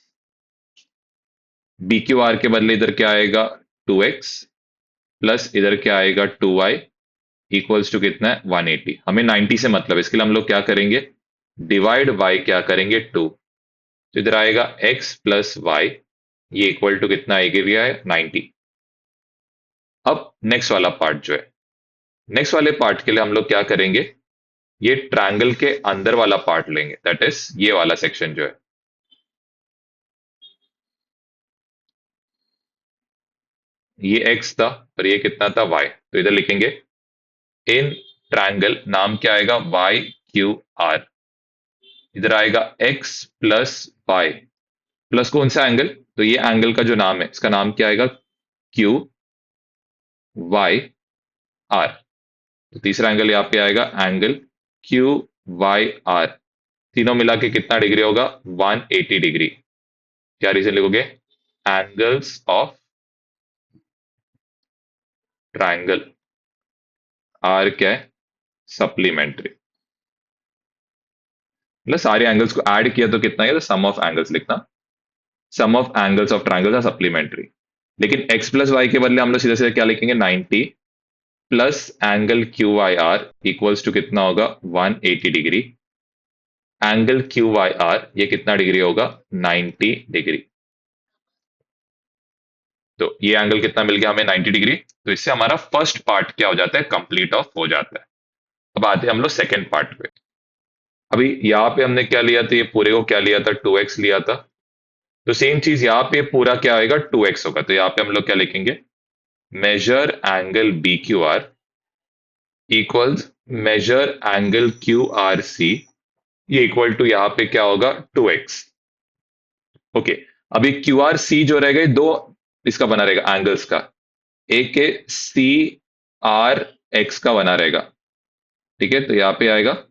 बी क्यू आर के बदले इधर क्या आएगा, 2x प्लस इधर क्या आएगा, 2y इक्वल्स टू कितना है, 180। हमें 90 से मतलब है, इसके लिए हम लोग क्या करेंगे, डिवाइड बाय क्या करेंगे, 2। तो इधर आएगा x प्लस वाई, ये इक्वल टू कितना आएगा, 90। अब नेक्स्ट वाला पार्ट जो है, नेक्स्ट वाले पार्ट के लिए हम लोग क्या करेंगे, ये ट्रायंगल के अंदर वाला पार्ट लेंगे, दैट इज ये वाला सेक्शन जो है। ये x था और ये कितना था, y। तो इधर लिखेंगे इन ट्रायंगल, नाम क्या आएगा, वाई क्यू आर। इधर आएगा x प्लस वाई, प्लस कौन सा एंगल, तो ये एंगल का जो नाम है इसका नाम क्या आएगा, क्यू वाई आर। तो तीसरा एंगल यहाँ पे आएगा एंगल क्यू वाई आर। तीनों मिला के कितना डिग्री होगा, 180 डिग्री। क्या रीजन लिखोगे, एंगल्स ऑफ ट्रायंगल आर क्या है, सप्लीमेंट्री। मतलब सारे एंगल्स को ऐड किया तो कितना है, तो सम ऑफ एंगल्स लिखना, sum of angles of triangles are supplementary. लेकिन x प्लस वाई के बदले हम लोग सीधे सीधे क्या लिखेंगे, 90 plus angle Q Y R equals to कितना होगा, 180 degree. Angle Q Y R ये कितना डिग्री होगा, 90 डिग्री। तो ये एंगल कितना मिल गया हमें, 90 डिग्री। तो इससे हमारा फर्स्ट पार्ट क्या हो जाता है, कंप्लीट ऑफ हो जाता है। अब आते हैं हम लोग सेकेंड पार्ट पे। अभी यहाँ पे हमने क्या लिया था, ये पूरे को क्या लिया था, 2x लिया था। तो सेम चीज यहाँ पे पूरा क्या आएगा, 2x होगा। तो यहाँ पे हम लोग क्या लिखेंगे, measure angle B Q R equals measure angle Q R C, ये इक्वल टू यहाँ पे क्या होगा, 2x। ओके, अभी क्यू आर सी जो रहेगा, ये दो इसका बना रहेगा एंगल्स का, एक के सी आर एक्स का बना रहेगा। ठीक है, तो यहाँ पे आएगा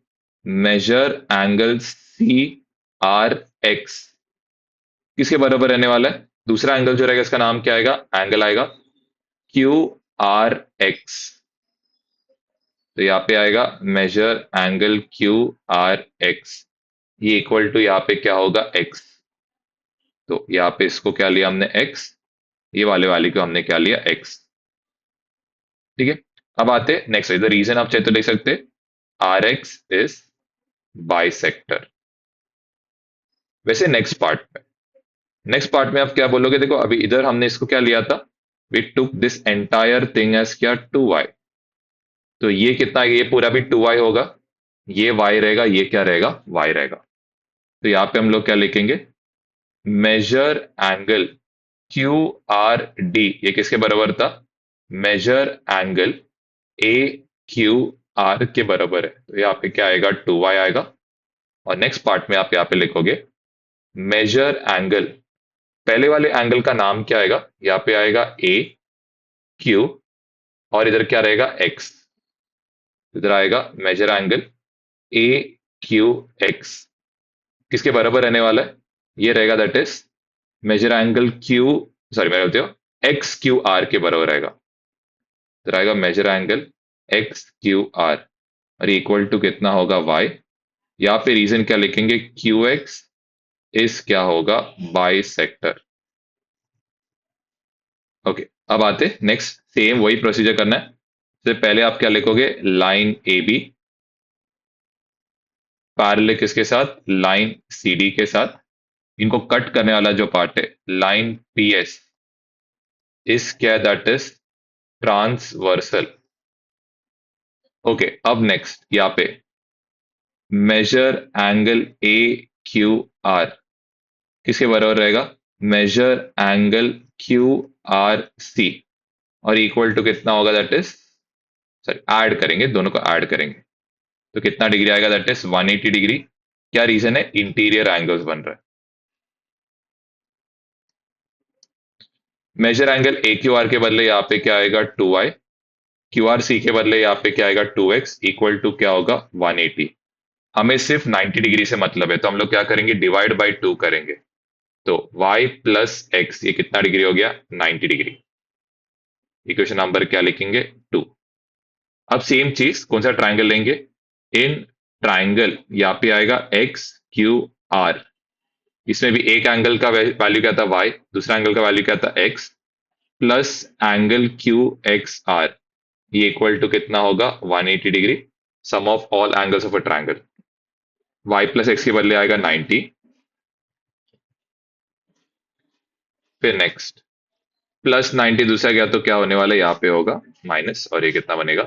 measure angle C R X, किसके बराबर रहने वाला है, दूसरा एंगल जो रहेगा इसका नाम क्या आएगा, एंगल आएगा क्यू आर एक्स। तो यहाँ पे आएगा measure angle Q R X, ये इक्वल टू यहाँ पे क्या होगा, एक्स। तो यहाँ पे इसको क्या लिया हमने, एक्स, ये वाले वाले को हमने क्या लिया, एक्स। ठीक है, अब आते नेक्स्ट, द रीजन आप चाहे तो लिख सकते, आर एक्स इज बाइसेक्टर। वैसे नेक्स्ट पार्ट में आप क्या बोलोगे, देखो अभी इधर हमने इसको क्या लिया था, we took this entire thing as क्या, 2y। तो ये कितना, ये पूरा भी 2y होगा, ये y रहेगा, ये क्या रहेगा, y रहेगा। तो यहाँ पे हम लोग क्या लिखेंगे, measure angle Q R D, ये किसके बराबर था, measure angle A Q R के बराबर है। तो यहाँ पे क्या आएगा, 2y आएगा। और नेक्स्ट पार्ट में आप यहाँ पे लिखोगे मेजर एंगल, पहले वाले एंगल का नाम क्या आएगा, यहाँ पे आएगा ए क्यू, और इधर क्या रहेगा, एक्स। इधर आएगा measure angle A Q X, किसके बराबर रहने वाला है, ये रहेगा, that is measure angle Q, sorry मैं बोलते हो एक्स क्यू आर के बराबर रहेगा। इधर आएगा measure angle X Q R, और इक्वल टू कितना होगा, वाई। यहाँ पे रीजन क्या लिखेंगे, क्यू एक्स इस क्या होगा, बाई सेक्टर। ओके, अब आते नेक्स्ट, सेम वही प्रोसीजर करना है। तो पहले आप क्या लिखोगे, लाइन ए बी पैरेलल किसके साथ, लाइन सी डी के साथ, इनको कट करने वाला जो पार्ट है, लाइन पी एस इस क्या, दैट इज ट्रांसवर्सल। ओके, अब नेक्स्ट यहाँ पे measure angle A Q R किसके बराबर रहेगा, measure angle Q R C, और इक्वल टू कितना होगा, दैट इज, सॉरी ऐड करेंगे, दोनों को ऐड करेंगे तो कितना डिग्री आएगा, दैट इज 180 डिग्री। क्या रीजन है, इंटीरियर एंगल्स बन रहा है। Measure angle A Q R के बदले यहाँ पे क्या आएगा, 2y, क्यू आर सी के बदले यहाँ पे क्या आएगा, 2x इक्वल टू क्या होगा, 180। हमें सिर्फ 90 डिग्री से मतलब है, तो हम लोग क्या करेंगे, डिवाइड बाई 2 करेंगे। तो y प्लस एक्स, ये कितना डिग्री हो गया, 90 डिग्री। इक्वेशन नंबर क्या लिखेंगे, 2। अब सेम चीज कौन सा ट्राइंगल लेंगे, इन ट्राइंगल यहाँ पे आएगा एक्स क्यू आर, इसमें भी एक एंगल का वैल्यू क्या था वाई, दूसरा एंगल का वैल्यू क्या था X, plus angle Q X R, ये इक्वल टू कितना होगा 180 degree, sum of all angles of a triangle. Y plus X के बदले आएगा 90। फिर नेक्स्ट प्लस 90 दूसरा गया तो क्या होने वाला है, यहाँ पे होगा माइनस, और ये कितना बनेगा,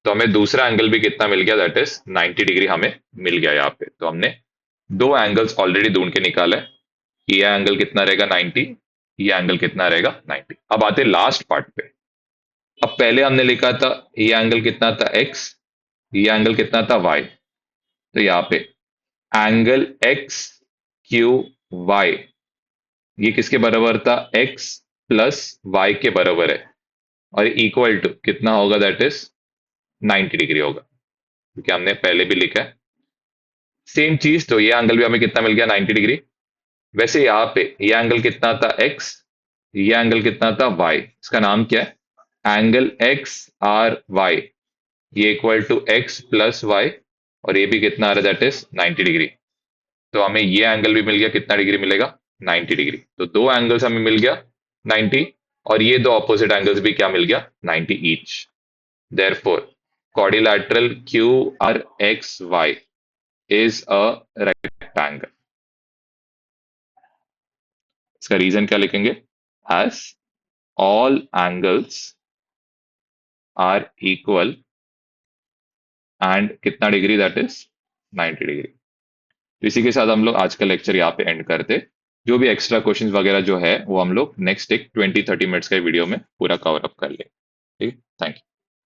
तो हमें दूसरा एंगल भी कितना मिल गया, दैट इज 90 डिग्री हमें मिल गया यहाँ पे। तो हमने दो एंगल्स ऑलरेडी ढूंढ के निकाला है, ये एंगल कितना रहेगा 90, ये एंगल कितना रहेगा 90। अब आते लास्ट पार्ट पे। अब पहले हमने लिखा था ये एंगल कितना था x, ये एंगल कितना था y, तो यहाँ पे एंगल एक्स क्यू वाई, ये किसके बराबर था, x प्लस वाई के बराबर है, और इक्वल टू कितना होगा, दैट इज 90 डिग्री होगा, क्योंकि हमने पहले भी लिखा है सेम चीज। तो ये एंगल भी हमें कितना मिल गया 90 डिग्री। वैसे यहाँ पे ये एंगल कितना था x, ये एंगल कितना था y, इसका नाम क्या है, एंगल एक्स आर वाई, ये equal to X plus Y, और ये भी कितना आ रहा है, दैट इज 90 डिग्री। तो हमें ये एंगल भी मिल गया, कितना डिग्री मिलेगा 90 डिग्री। तो दो एंगल्स हमें मिल गया 90, और ये दो ऑपोजिट एंगल्स भी क्या मिल गया 90 each. Therefore quadrilateral Q R X Y is a rectangle. इसका रीजन क्या लिखेंगे, as all angles are equal and कितना डिग्री, दैट इज 90 डिग्री। तो इसी के साथ हम लोग आज का लेक्चर यहाँ पे एंड करते। जो भी एक्स्ट्रा क्वेश्चंस वगैरह जो है वो हम लोग नेक्स्ट एक 20-30 मिनट्स के वीडियो में पूरा कवर अप कर लेंगे। ठीक है, थैंक यू।